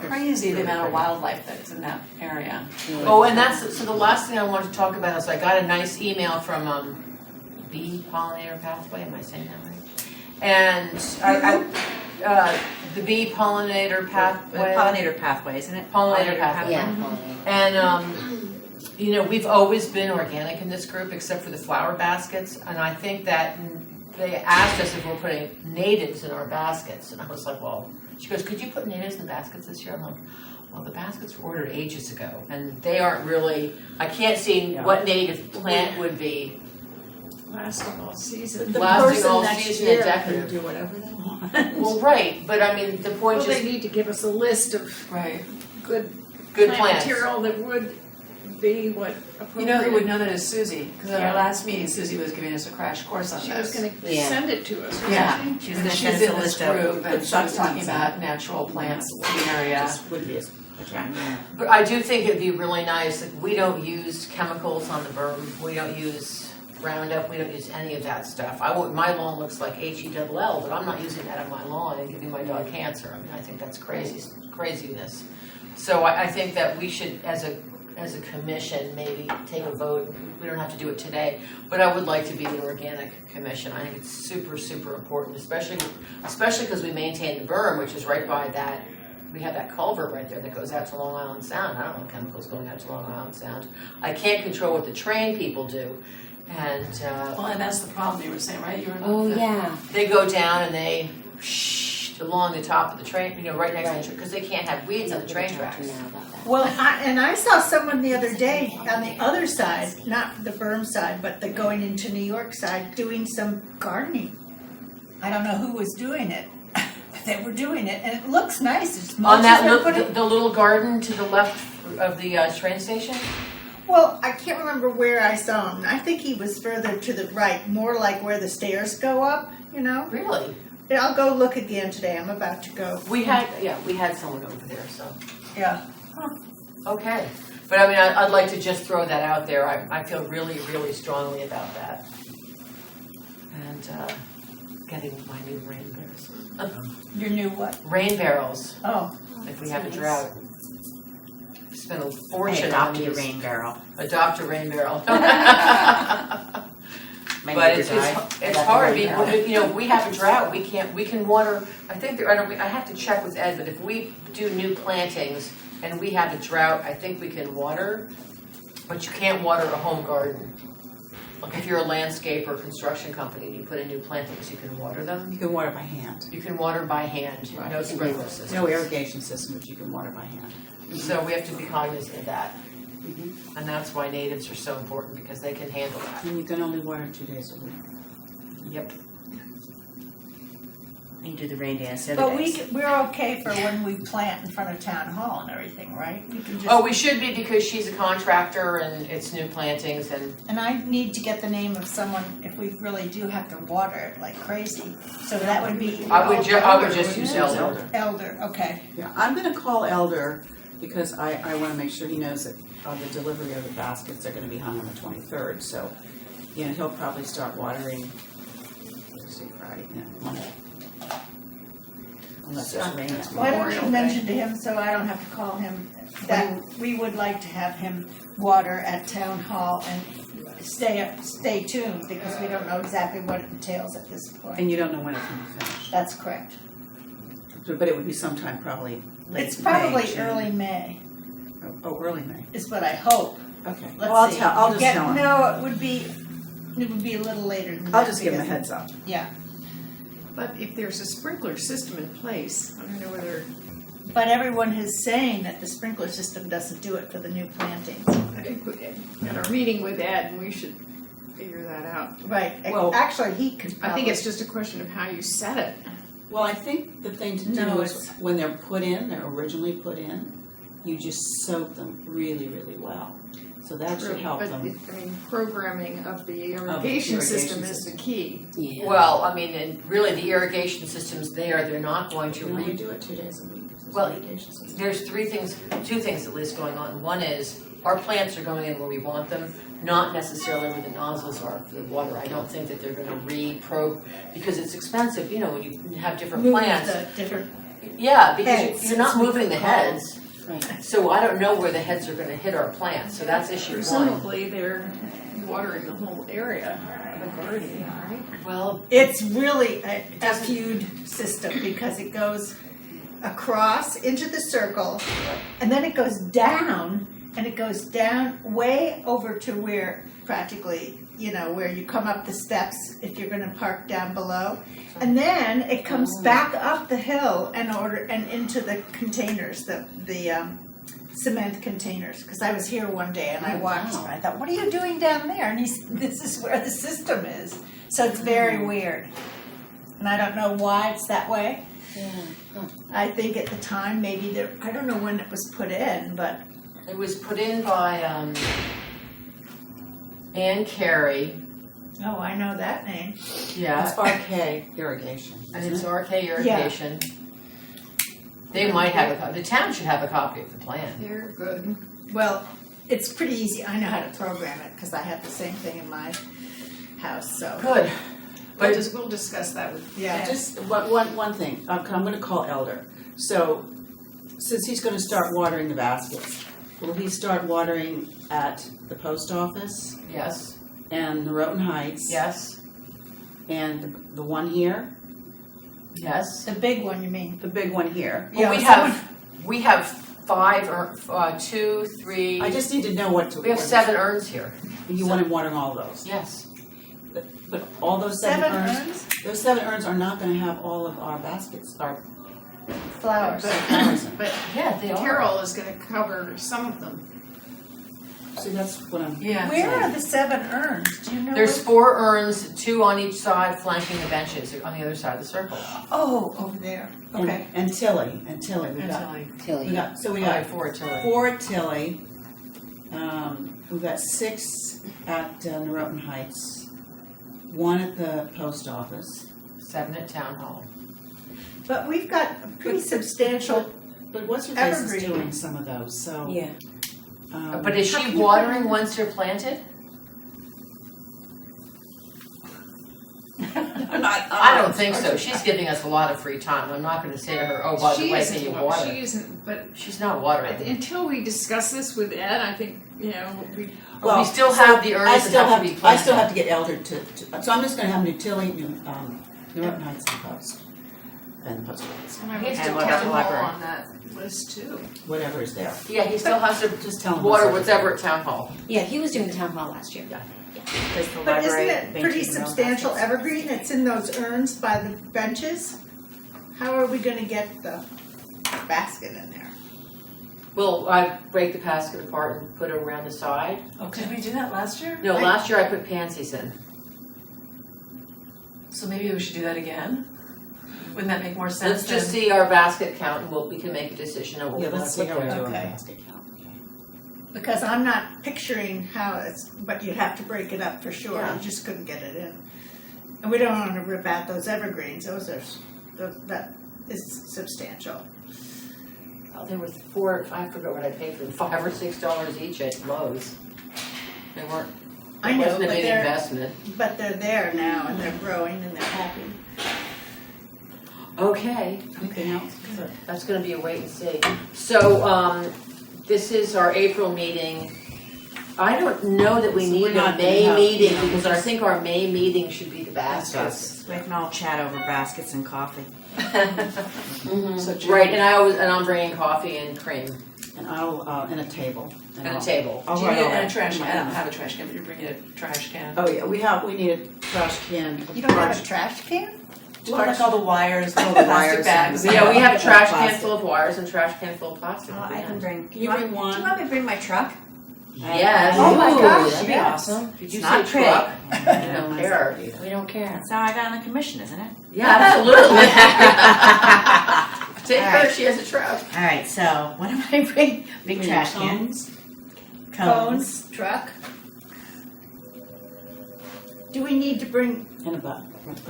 [SPEAKER 2] crazy the amount of wildlife that's in that area.
[SPEAKER 1] Oh, and so the last thing I wanted to talk about is I got a nice email from Bee Pollinator Pathway. Am I saying that right? And the Bee Pollinator Pathway.
[SPEAKER 8] Pollinator pathway, isn't it?
[SPEAKER 1] Pollinator Pathway.
[SPEAKER 7] Yeah.
[SPEAKER 1] And we've always been organic in this group except for the flower baskets. And I think that they asked us if we're putting natives in our baskets. And I was like, well, she goes, could you put natives in the baskets this year? I'm like, well, the baskets were ordered ages ago. And they aren't really, I can't see what native plant would be
[SPEAKER 4] Lasting all season.
[SPEAKER 5] The
[SPEAKER 1] lasting
[SPEAKER 5] person
[SPEAKER 1] all
[SPEAKER 5] next
[SPEAKER 1] season
[SPEAKER 5] year
[SPEAKER 1] and decorative.
[SPEAKER 3] Do whatever they want.
[SPEAKER 1] Well, right, but I mean, the point
[SPEAKER 4] Well,
[SPEAKER 1] is
[SPEAKER 4] they need to give us a list of
[SPEAKER 2] Right.
[SPEAKER 4] good
[SPEAKER 1] good
[SPEAKER 4] plant
[SPEAKER 1] plants.
[SPEAKER 4] material that would be what appropriate.
[SPEAKER 2] You know who would know that is Susie, because at
[SPEAKER 4] Yeah.
[SPEAKER 2] our last meeting, Susie was giving us a crash course on
[SPEAKER 4] She
[SPEAKER 2] this.
[SPEAKER 4] was gonna
[SPEAKER 7] Yeah.
[SPEAKER 4] send it to us, wasn't
[SPEAKER 2] Yeah.
[SPEAKER 4] she?
[SPEAKER 8] She's
[SPEAKER 2] And
[SPEAKER 8] gonna
[SPEAKER 2] she's
[SPEAKER 8] send us
[SPEAKER 2] in
[SPEAKER 8] a
[SPEAKER 2] this
[SPEAKER 8] list of
[SPEAKER 2] group, and she was
[SPEAKER 3] succulents
[SPEAKER 2] talking
[SPEAKER 3] and-
[SPEAKER 2] about natural plants in the area.
[SPEAKER 3] Just wouldn't be as attractive.
[SPEAKER 1] But I do think it'd be really nice, like, we don't use chemicals on the berm, we don't use Roundup, we don't use any of that stuff. My lawn looks like HELL, but I'm not using that on my lawn and giving my dog cancer. I mean, I think that's craziness. So I think that we should, as a commission, maybe take a vote. We don't have to do it today, but I would like to be an organic commission. I think it's super, super important, especially because we maintain the berm, which is right by that. We have that culvert right there that goes out to Long Island Sound. I don't want chemicals going out to Long Island Sound. I can't control what the train people do. And
[SPEAKER 2] Well, and that's the problem you were saying, right? You were
[SPEAKER 7] Oh, yeah.
[SPEAKER 1] they go down and they along the top of the train, right next to the train, because they can't have weeds on the train tracks.
[SPEAKER 5] Well, I saw someone the other day on the other side, not the berm side, but the going into New York side, doing some gardening. I don't know who was doing it, but they were doing it, and it looks nice. It's
[SPEAKER 1] On that
[SPEAKER 5] mulch has been put in-
[SPEAKER 1] the little garden to the left of the train station.
[SPEAKER 5] Well, I can't remember where I saw him. I think he was further to the right, more like where the stairs go up,
[SPEAKER 1] Really?
[SPEAKER 5] Yeah, I'll go look again today. I'm about to go.
[SPEAKER 1] We had someone over there. So
[SPEAKER 5] Yeah.
[SPEAKER 1] okay, but I mean, I'd like to just throw that out there. I feel really, really strongly about that, and getting my new rain barrels.
[SPEAKER 5] Your new what?
[SPEAKER 1] Rain barrels.
[SPEAKER 5] Oh.
[SPEAKER 1] If we have a drought. Spend a fortune on
[SPEAKER 8] Adopt a
[SPEAKER 1] these.
[SPEAKER 8] rain barrel.
[SPEAKER 1] Adopt a rain barrel.
[SPEAKER 8] My
[SPEAKER 1] But
[SPEAKER 8] neighbor
[SPEAKER 1] it's
[SPEAKER 8] died.
[SPEAKER 1] hard, if we have a drought, we can water, I think, I have to check with Ed, but if we do new plantings and we have a drought, I think we can water, but you can't water a home garden. Like if you're a landscape or construction company and you put in new plantings, you can water them.
[SPEAKER 3] You can water by hand.
[SPEAKER 1] You can water by hand,
[SPEAKER 3] Right.
[SPEAKER 1] no sprinkler system.
[SPEAKER 3] No irrigation system, but you can water by hand.
[SPEAKER 1] So we have to be cognizant of that. And that's why natives are so important, because they can handle that.
[SPEAKER 3] And you can only water 2 days a week.
[SPEAKER 1] Yep.
[SPEAKER 8] You do the rain dance the other
[SPEAKER 5] But
[SPEAKER 8] days.
[SPEAKER 5] we're okay for when we plant in front of town hall and everything, right? We can just.
[SPEAKER 1] Oh, we should be, because she's a contractor and it's new plantings and
[SPEAKER 5] And I need to get the name of someone if we really do have to water it like crazy. So that would be.
[SPEAKER 1] I would just use
[SPEAKER 5] wouldn't it?
[SPEAKER 1] Elder.
[SPEAKER 5] Elder, okay.
[SPEAKER 3] Yeah, I'm gonna call Elder because I wanna make sure he knows that the delivery of the baskets are gonna be hung on the 23rd, so, he'll probably start watering, Thursday, Friday, Monday. unless it's raining.
[SPEAKER 5] Why don't
[SPEAKER 4] Memorial
[SPEAKER 5] you
[SPEAKER 4] Day.
[SPEAKER 5] mention to him, so I don't have to call him, that we would like to have him water at town hall and stay tuned, because we don't know exactly what it entails at this point.
[SPEAKER 3] And you don't know when it's gonna be finished,
[SPEAKER 5] That's correct.
[SPEAKER 3] but it would be sometime probably late
[SPEAKER 5] It's probably
[SPEAKER 3] May, June.
[SPEAKER 5] early May,
[SPEAKER 3] Oh, early May,
[SPEAKER 5] is what I hope.
[SPEAKER 3] okay.
[SPEAKER 5] Let's
[SPEAKER 3] Well,
[SPEAKER 5] see.
[SPEAKER 3] I'll just tell him.
[SPEAKER 5] No, it would be a little later than that.
[SPEAKER 3] I'll just give him a
[SPEAKER 5] because-
[SPEAKER 3] heads up.
[SPEAKER 5] Yeah,
[SPEAKER 4] But if there's a sprinkler system in place, I don't know whether,
[SPEAKER 5] but everyone is saying that the sprinkler system doesn't do it for the new plantings.
[SPEAKER 4] I think at our meeting with Ed, we should figure that out.
[SPEAKER 5] Right,
[SPEAKER 3] Well,
[SPEAKER 5] actually, he could
[SPEAKER 4] I
[SPEAKER 5] probably.
[SPEAKER 4] think it's just a question of how you set it.
[SPEAKER 3] Well, I think the thing to
[SPEAKER 5] No,
[SPEAKER 3] do is
[SPEAKER 5] it's-
[SPEAKER 3] when they're put in, they're originally put in, you just soak them really, really well. So that should help
[SPEAKER 4] But,
[SPEAKER 3] them.
[SPEAKER 4] I mean, programming of the irrigation
[SPEAKER 3] irrigation
[SPEAKER 4] system is the
[SPEAKER 3] system.
[SPEAKER 4] key.
[SPEAKER 7] Yeah.
[SPEAKER 1] Well, I mean, and really the irrigation system's there, they're not going to
[SPEAKER 3] You can only
[SPEAKER 1] re,
[SPEAKER 3] do it 2 days a week. It's
[SPEAKER 1] Well,
[SPEAKER 3] irrigation system.
[SPEAKER 1] there's two things at least going on. One is, our plants are going in where we want them, not necessarily where the nozzles are for the water. I don't think that they're gonna because it's expensive, you know, when you have different
[SPEAKER 5] Move
[SPEAKER 1] plants.
[SPEAKER 5] the different,
[SPEAKER 1] Yeah, because
[SPEAKER 5] Heads.
[SPEAKER 1] you're not moving the heads,
[SPEAKER 7] Right.
[SPEAKER 1] so I don't know where the heads are gonna hit our plants, so that's issue one.
[SPEAKER 4] Presumably, they're watering the whole area of the garden, right?
[SPEAKER 1] Well,
[SPEAKER 5] it's really a skewed system, because it goes across into the circle, and then it goes down, and it goes down way over to where practically, you know, where you come up the steps if you're gonna park down below. And then it comes back up the hill and into the containers, the cement containers. Because I was here one day and I watched and I thought, what are you doing down there? And this is where the system is. So it's very weird. And I don't know why it's that way.
[SPEAKER 7] Yeah.
[SPEAKER 5] I think at the time, maybe I don't know when it was put in, but
[SPEAKER 1] it was put in by, Ann Carey,
[SPEAKER 5] oh, I know that name.
[SPEAKER 1] yeah.
[SPEAKER 3] It's RK irrigation.
[SPEAKER 1] And
[SPEAKER 3] isn't
[SPEAKER 1] it's
[SPEAKER 3] it?
[SPEAKER 1] RK irrigation. They might have the town should have a copy of the plan.
[SPEAKER 4] They're good.
[SPEAKER 5] Well, it's pretty easy. I know how to program it because I have the same thing in my house, so.
[SPEAKER 1] Good. But
[SPEAKER 4] We'll discuss that with
[SPEAKER 5] Yeah.
[SPEAKER 4] Ed.
[SPEAKER 3] Just one thing, I'm gonna call Elder. So, since he's gonna start watering the baskets, will he start watering at the post office
[SPEAKER 1] yes,
[SPEAKER 3] and the Roten Heights?
[SPEAKER 1] yes,
[SPEAKER 3] And the one here,
[SPEAKER 1] yes.
[SPEAKER 5] The big one, you mean?
[SPEAKER 3] the big one here?
[SPEAKER 1] Well, we have 5 or 2, 3.
[SPEAKER 3] I just need to know what to.
[SPEAKER 1] We have 7 urns here.
[SPEAKER 3] You want him watering all those?
[SPEAKER 1] Yes.
[SPEAKER 3] But all those 7 urns,
[SPEAKER 5] urns?
[SPEAKER 3] those 7 urns are not gonna have all of our baskets, our
[SPEAKER 5] Flowers.
[SPEAKER 3] flowers in.
[SPEAKER 4] But
[SPEAKER 1] Yeah, they are.
[SPEAKER 4] Carol is gonna cover some of them.
[SPEAKER 3] See, that's what I'm.
[SPEAKER 2] Yeah.
[SPEAKER 5] Where are the 7 urns? Do you know?
[SPEAKER 1] There's
[SPEAKER 5] where-
[SPEAKER 1] 4 urns, 2 on each side flanking the benches on the other side of the circle.
[SPEAKER 5] Oh, over there. Okay.
[SPEAKER 3] And Tilly, we got,
[SPEAKER 7] Tilly.
[SPEAKER 3] we got, so we
[SPEAKER 1] Oh,
[SPEAKER 3] got
[SPEAKER 1] 4 Tilly.
[SPEAKER 3] 4 at Tilly, we've got 6 at Norotan Heights, 1 at the post office.
[SPEAKER 1] 7 at town hall.
[SPEAKER 5] But we've got a pretty substantial,
[SPEAKER 3] But what's her face is
[SPEAKER 5] Evergreen.
[SPEAKER 3] doing some of those, so.
[SPEAKER 7] Yeah.
[SPEAKER 1] But is
[SPEAKER 5] How
[SPEAKER 1] she
[SPEAKER 5] can you
[SPEAKER 1] watering
[SPEAKER 5] put-
[SPEAKER 1] once they're planted? I don't think so. She's giving us a lot of free time. I'm not gonna say to her, oh, by the
[SPEAKER 4] She
[SPEAKER 1] way,
[SPEAKER 4] isn't
[SPEAKER 1] can you
[SPEAKER 4] wa-
[SPEAKER 1] water?
[SPEAKER 4] She isn't, but
[SPEAKER 1] She's not watering.
[SPEAKER 4] until we discuss this with Ed, I think, you know, we,
[SPEAKER 1] But we still have the urns that have to be
[SPEAKER 3] I still
[SPEAKER 1] planted.
[SPEAKER 3] have to get Elder so I'm just gonna have New Tilly, Norotan Heights and post. And post office,
[SPEAKER 4] and I
[SPEAKER 1] He
[SPEAKER 4] would
[SPEAKER 1] has
[SPEAKER 4] have
[SPEAKER 1] to
[SPEAKER 4] town
[SPEAKER 1] tell
[SPEAKER 4] hall
[SPEAKER 1] them.
[SPEAKER 4] on that list too.
[SPEAKER 3] whatever is there.
[SPEAKER 1] Yeah, he still has to
[SPEAKER 3] Just tell them.
[SPEAKER 1] water
[SPEAKER 3] what's
[SPEAKER 1] whatever at town hall.
[SPEAKER 7] Yeah, he was doing the town hall last year.
[SPEAKER 5] but isn't it pretty substantial evergreen that's in those urns by the benches? How are we gonna get the basket in there?
[SPEAKER 1] Well, I break the basket apart and put it around the side.
[SPEAKER 2] Did we do that last year?
[SPEAKER 1] No, last year I put pansies in.
[SPEAKER 2] So maybe we should do that again? Wouldn't that make more sense?
[SPEAKER 1] Let's just
[SPEAKER 2] than-
[SPEAKER 1] see our basket count and we can make a decision on what we
[SPEAKER 3] Yeah,
[SPEAKER 1] want
[SPEAKER 3] let's
[SPEAKER 1] to
[SPEAKER 3] see
[SPEAKER 1] put
[SPEAKER 3] how we're
[SPEAKER 1] there.
[SPEAKER 3] doing
[SPEAKER 5] Okay.
[SPEAKER 3] basket count.
[SPEAKER 5] Because I'm not picturing how it's, but you'd have to break it up for sure,
[SPEAKER 1] Yeah.
[SPEAKER 5] you just couldn't get it in. And we don't wanna rip out those evergreens, that is substantial.
[SPEAKER 1] Oh, there was 4, I forgot what I paid for them, $5 or $6 each at Lowe's. They weren't,
[SPEAKER 5] I
[SPEAKER 1] it
[SPEAKER 5] know,
[SPEAKER 1] wasn't a
[SPEAKER 5] but
[SPEAKER 1] big
[SPEAKER 5] they're,
[SPEAKER 1] investment.
[SPEAKER 5] but they're there now and they're growing and they're happy.
[SPEAKER 1] Okay,
[SPEAKER 3] Anything else?
[SPEAKER 1] that's gonna be a wait and see. So, this is our April meeting. I don't know that we
[SPEAKER 3] So
[SPEAKER 1] need
[SPEAKER 3] we're
[SPEAKER 1] a
[SPEAKER 3] not gonna
[SPEAKER 1] May
[SPEAKER 3] have-
[SPEAKER 1] meeting,
[SPEAKER 3] no,
[SPEAKER 1] because I
[SPEAKER 3] just-
[SPEAKER 1] think our May meeting should be the baskets.
[SPEAKER 8] We can all chat over baskets and coffee.
[SPEAKER 3] So June-
[SPEAKER 1] Right, and I'm bringing coffee and cream
[SPEAKER 3] And I'll, and a table.
[SPEAKER 1] and a
[SPEAKER 3] I'll-
[SPEAKER 1] table.
[SPEAKER 3] I'll
[SPEAKER 2] Do you
[SPEAKER 3] write
[SPEAKER 2] need
[SPEAKER 3] all
[SPEAKER 2] a
[SPEAKER 3] that.
[SPEAKER 2] trash can? I don't have a trash can, but you're bringing a trash can.
[SPEAKER 3] Oh, yeah, we need a trash can.
[SPEAKER 5] You don't have a trash can?
[SPEAKER 2] Like all the wires,
[SPEAKER 3] All
[SPEAKER 2] all
[SPEAKER 3] the
[SPEAKER 2] the plastic
[SPEAKER 3] wires
[SPEAKER 2] bags.
[SPEAKER 3] and-
[SPEAKER 1] Yeah, we have a trash can
[SPEAKER 3] Plastic.
[SPEAKER 1] full of wires and a trash can full of plastic.
[SPEAKER 8] I can bring.
[SPEAKER 3] Can you bring one?
[SPEAKER 8] Do you want me to bring my truck?
[SPEAKER 1] Yes.
[SPEAKER 5] Oh my
[SPEAKER 1] Ooh,
[SPEAKER 5] gosh,
[SPEAKER 1] that'd be
[SPEAKER 5] yes.
[SPEAKER 1] awesome. Did you
[SPEAKER 8] It's
[SPEAKER 1] say
[SPEAKER 8] not big.
[SPEAKER 1] truck? I
[SPEAKER 3] Yeah,
[SPEAKER 1] don't
[SPEAKER 3] mine's
[SPEAKER 1] care.
[SPEAKER 3] not either.
[SPEAKER 8] We don't care. That's how I got on the commission, isn't it?
[SPEAKER 1] Yeah, absolutely. Take
[SPEAKER 8] All
[SPEAKER 1] her,
[SPEAKER 8] right.
[SPEAKER 1] she has a truck.
[SPEAKER 8] All right, so what am I bringing? Big
[SPEAKER 3] Bring
[SPEAKER 8] trash can.
[SPEAKER 3] cones.
[SPEAKER 5] Cones, truck. Do we need to bring
[SPEAKER 3] And a butt.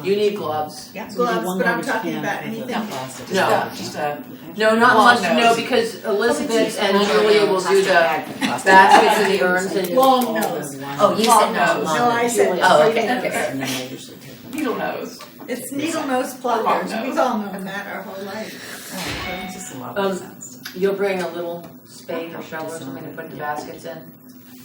[SPEAKER 1] You need gloves.
[SPEAKER 3] So we need
[SPEAKER 5] gloves,
[SPEAKER 3] one
[SPEAKER 5] but I'm
[SPEAKER 3] garbage
[SPEAKER 5] talking
[SPEAKER 3] can
[SPEAKER 5] about
[SPEAKER 3] for the
[SPEAKER 5] anything.
[SPEAKER 3] plastic.
[SPEAKER 1] No.
[SPEAKER 2] Just a,
[SPEAKER 1] No, not
[SPEAKER 2] Long
[SPEAKER 1] much, no,
[SPEAKER 2] nose.
[SPEAKER 1] because Elizabeth and
[SPEAKER 8] Long
[SPEAKER 1] Julia will
[SPEAKER 8] nose.
[SPEAKER 1] do the
[SPEAKER 8] Plastic
[SPEAKER 1] baskets and the urns and.
[SPEAKER 5] Long nose.
[SPEAKER 8] Oh, you
[SPEAKER 2] Long
[SPEAKER 8] said no.
[SPEAKER 2] nose.
[SPEAKER 5] No, I said
[SPEAKER 8] Oh, okay,
[SPEAKER 5] needle
[SPEAKER 8] okay.
[SPEAKER 5] nose.
[SPEAKER 3] And then they usually take them.
[SPEAKER 2] needle nose.
[SPEAKER 5] It's needle nose
[SPEAKER 2] Long
[SPEAKER 5] pluggers.
[SPEAKER 2] nose.
[SPEAKER 5] We've all known that our whole life.
[SPEAKER 3] It's just a lot
[SPEAKER 1] Um,
[SPEAKER 3] of sense.
[SPEAKER 1] You'll bring a little spade or shovel or something to put the baskets in?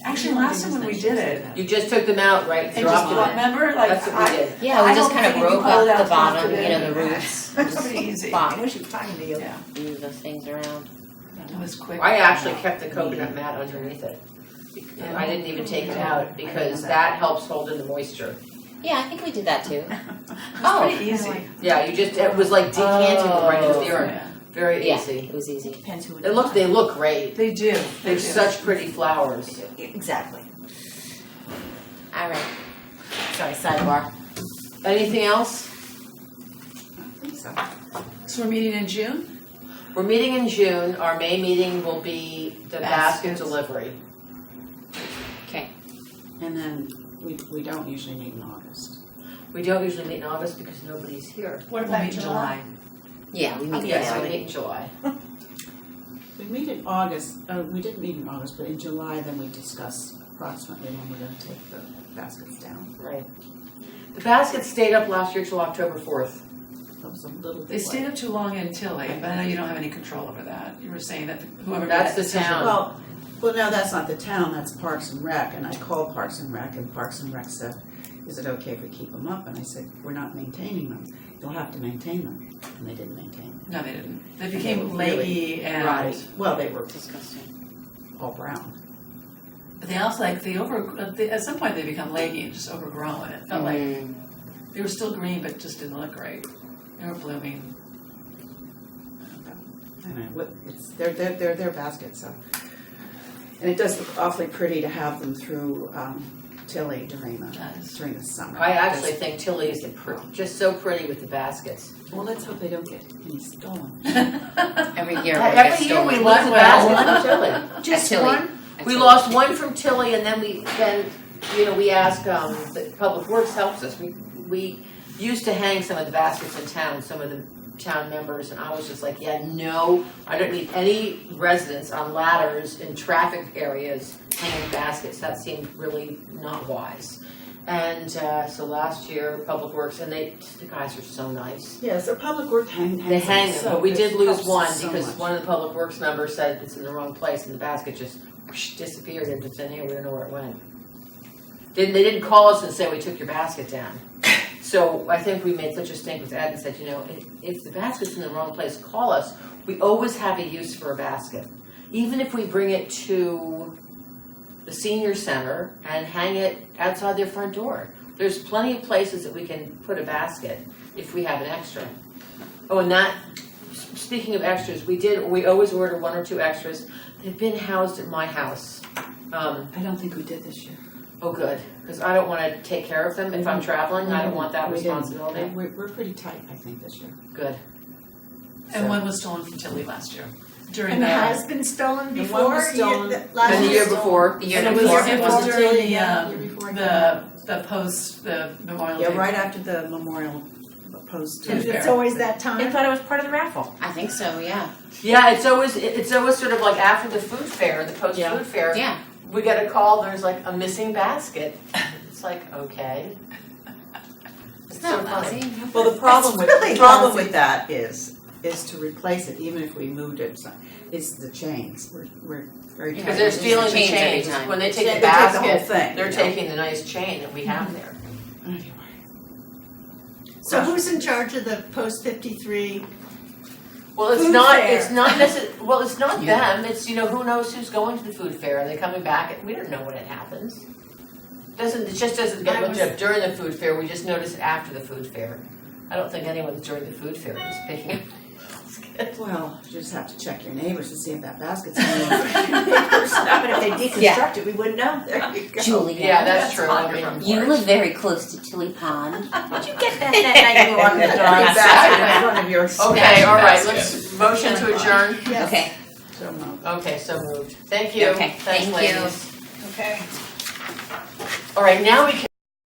[SPEAKER 2] Actually, last time when we did it,
[SPEAKER 1] You just took them out, right,
[SPEAKER 2] and just,
[SPEAKER 1] dropped them in?
[SPEAKER 2] remember, like,
[SPEAKER 1] That's what we did.
[SPEAKER 8] Yeah,
[SPEAKER 2] I
[SPEAKER 8] we just
[SPEAKER 2] don't
[SPEAKER 8] kind of
[SPEAKER 2] think you
[SPEAKER 8] rope
[SPEAKER 2] pull it
[SPEAKER 8] up
[SPEAKER 2] out
[SPEAKER 8] the bottom,
[SPEAKER 2] faster
[SPEAKER 8] you know,
[SPEAKER 2] than-
[SPEAKER 8] the roots.
[SPEAKER 2] It's pretty easy.
[SPEAKER 8] Bottom.
[SPEAKER 5] wish you talking to you.
[SPEAKER 2] Yeah,
[SPEAKER 8] Move those things around.
[SPEAKER 2] it was quick.
[SPEAKER 1] I actually kept the coconut mat underneath it. I didn't even take it out because that helps hold in the moisture.
[SPEAKER 8] Yeah, I think we did that too.
[SPEAKER 2] Oh, pretty easy.
[SPEAKER 1] Yeah, you just, it was like decanting them right into the urn.
[SPEAKER 2] Yeah.
[SPEAKER 1] Very
[SPEAKER 8] Yeah,
[SPEAKER 1] easy.
[SPEAKER 8] it was easy.
[SPEAKER 3] Depends who.
[SPEAKER 1] They look great.
[SPEAKER 2] They do.
[SPEAKER 1] They're such pretty flowers.
[SPEAKER 3] Exactly.
[SPEAKER 8] All right. Sorry, sidebar.
[SPEAKER 1] Anything else?
[SPEAKER 3] I think so.
[SPEAKER 2] So we're meeting in June?
[SPEAKER 1] We're meeting in June. Our May meeting will be the basket
[SPEAKER 2] Baskets.
[SPEAKER 1] delivery.
[SPEAKER 8] Okay.
[SPEAKER 3] And then we don't usually meet in August.
[SPEAKER 1] We don't usually meet in August because nobody's here.
[SPEAKER 5] What
[SPEAKER 2] We'll
[SPEAKER 5] about
[SPEAKER 2] meet in
[SPEAKER 5] July?
[SPEAKER 8] Yeah, we meet
[SPEAKER 1] Yes, we
[SPEAKER 8] early.
[SPEAKER 1] meet in July.
[SPEAKER 3] We meet in August, we didn't meet in August, but in July, then we discuss approximately when we're gonna take the baskets down.
[SPEAKER 1] Right. The basket stayed up last year till October 4th.
[SPEAKER 3] That was a little bit
[SPEAKER 2] They stayed
[SPEAKER 3] late.
[SPEAKER 2] up too long in Tilly, but I know you don't have any control over that. You were saying that whoever made
[SPEAKER 1] That's
[SPEAKER 2] that
[SPEAKER 1] the
[SPEAKER 2] decision-
[SPEAKER 1] town.
[SPEAKER 3] Well, no, that's not the town, that's Parks and Rec, and I called Parks and Rec said, is it okay if we keep them up? And I said, we're not maintaining them, you'll have to maintain them, and they didn't maintain them.
[SPEAKER 2] No, they didn't. They became
[SPEAKER 3] Really?
[SPEAKER 2] leggy and.
[SPEAKER 3] Right, well, they were
[SPEAKER 8] Disgusting.
[SPEAKER 3] all brown.
[SPEAKER 2] But they also at some point they become leggy and just overgrown. It felt like they were still green, but just didn't look great. They were blooming.
[SPEAKER 3] Anyway, they're their baskets, so. And it does look awfully pretty to have them through, Tilly during
[SPEAKER 2] Does.
[SPEAKER 3] the summer.
[SPEAKER 1] I actually think Tilly is just so pretty with the baskets.
[SPEAKER 3] Well, let's hope they don't get any stolen.
[SPEAKER 8] Every year.
[SPEAKER 1] Every year we lose a basket from Tilly.
[SPEAKER 5] Just
[SPEAKER 8] Tilly.
[SPEAKER 5] one?
[SPEAKER 1] We lost one from Tilly, and then we asked, the Public Works helps us. We used to hang some of the baskets in town, some of the town members, and I was just like, yeah, no, I don't need any residents on ladders in traffic areas hanging baskets. That seemed really not wise. And so last year, Public Works, and the guys are so nice.
[SPEAKER 3] Yeah, so Public Works
[SPEAKER 1] They hang them, but we did lose one because
[SPEAKER 3] much.
[SPEAKER 1] one of the Public Works members said it's in the wrong place, and the basket just whoosh, disappeared into thin air. We don't know where it went. They didn't call us and say we took your basket down. So I think we made such a stink with Ed and said, if the basket's in the wrong place, call us. We always have a use for a basket. Even if we bring it to the senior center and hang it outside their front door. There's plenty of places that we can put a basket if we have an extra. Oh, and speaking of extras, we always order 1 or 2 extras. They've been housed at my house.
[SPEAKER 3] I don't think we did this year.
[SPEAKER 1] Oh, good, because I don't want to take care of them if I'm traveling. I don't want that
[SPEAKER 3] We didn't.
[SPEAKER 1] responsibility.
[SPEAKER 3] We're pretty tight, I think, this year.
[SPEAKER 1] Good.
[SPEAKER 2] And one was stolen from Tilly last year. During
[SPEAKER 5] And
[SPEAKER 2] the.
[SPEAKER 5] has been stolen
[SPEAKER 3] The
[SPEAKER 5] before?
[SPEAKER 3] one was stolen.
[SPEAKER 5] Last
[SPEAKER 1] And the year before.
[SPEAKER 8] The year
[SPEAKER 2] And it was,
[SPEAKER 8] before.
[SPEAKER 2] it was during the,
[SPEAKER 3] Year before.
[SPEAKER 2] the Memorial Day.
[SPEAKER 3] Yeah, right after the memorial post.
[SPEAKER 5] It's always that
[SPEAKER 8] I
[SPEAKER 5] time.
[SPEAKER 8] thought it was part of the raffle. I think so, yeah.
[SPEAKER 1] Yeah, it's always sort of like after the food fair, the post-food fair.
[SPEAKER 8] Yeah.
[SPEAKER 1] We get a call, there's like a missing basket. It's like, okay. It's so funny.
[SPEAKER 3] Well, the problem with,
[SPEAKER 5] really
[SPEAKER 3] the problem
[SPEAKER 5] lousy.
[SPEAKER 3] with that is to replace it, even if we moved it, is the chains. We're very.
[SPEAKER 1] Because they're stealing the
[SPEAKER 7] Change every
[SPEAKER 1] chains,
[SPEAKER 7] time.
[SPEAKER 1] when they take
[SPEAKER 3] They
[SPEAKER 1] the
[SPEAKER 3] take the whole
[SPEAKER 1] basket,
[SPEAKER 3] thing,
[SPEAKER 1] they're
[SPEAKER 3] you know?
[SPEAKER 1] taking the nice chain that we have there.
[SPEAKER 3] Anyway.
[SPEAKER 5] So who's in charge of the post 53?
[SPEAKER 1] Well, it's
[SPEAKER 5] Food
[SPEAKER 1] not,
[SPEAKER 5] fair.
[SPEAKER 1] it's not well, it's not them, it's, who knows who's going to the food fair, are they coming back, we don't know when it happens. It just doesn't get looked up during the food fair, we just notice it after the food fair. I don't think anyone's during the food fair is picking it.
[SPEAKER 3] Well, you just have to check your neighbors to see if that basket's on your neighbors.
[SPEAKER 8] But if they deconstruct it, we wouldn't know.
[SPEAKER 3] There you go.
[SPEAKER 7] Julia.
[SPEAKER 1] Yeah, that's true, I mean.
[SPEAKER 7] You live very close to Tilly Pond.
[SPEAKER 8] Did you get that night you were on the
[SPEAKER 3] That
[SPEAKER 8] dog?
[SPEAKER 3] basket in front of your.
[SPEAKER 1] Okay, all right, let's, motion to adjourn.
[SPEAKER 5] Yes.
[SPEAKER 7] Okay,
[SPEAKER 3] So moved.
[SPEAKER 1] Okay, so moved. Thank you.
[SPEAKER 7] Okay,
[SPEAKER 1] Thanks,
[SPEAKER 7] thank you.
[SPEAKER 1] ladies.
[SPEAKER 5] Okay.
[SPEAKER 1] All right, now we can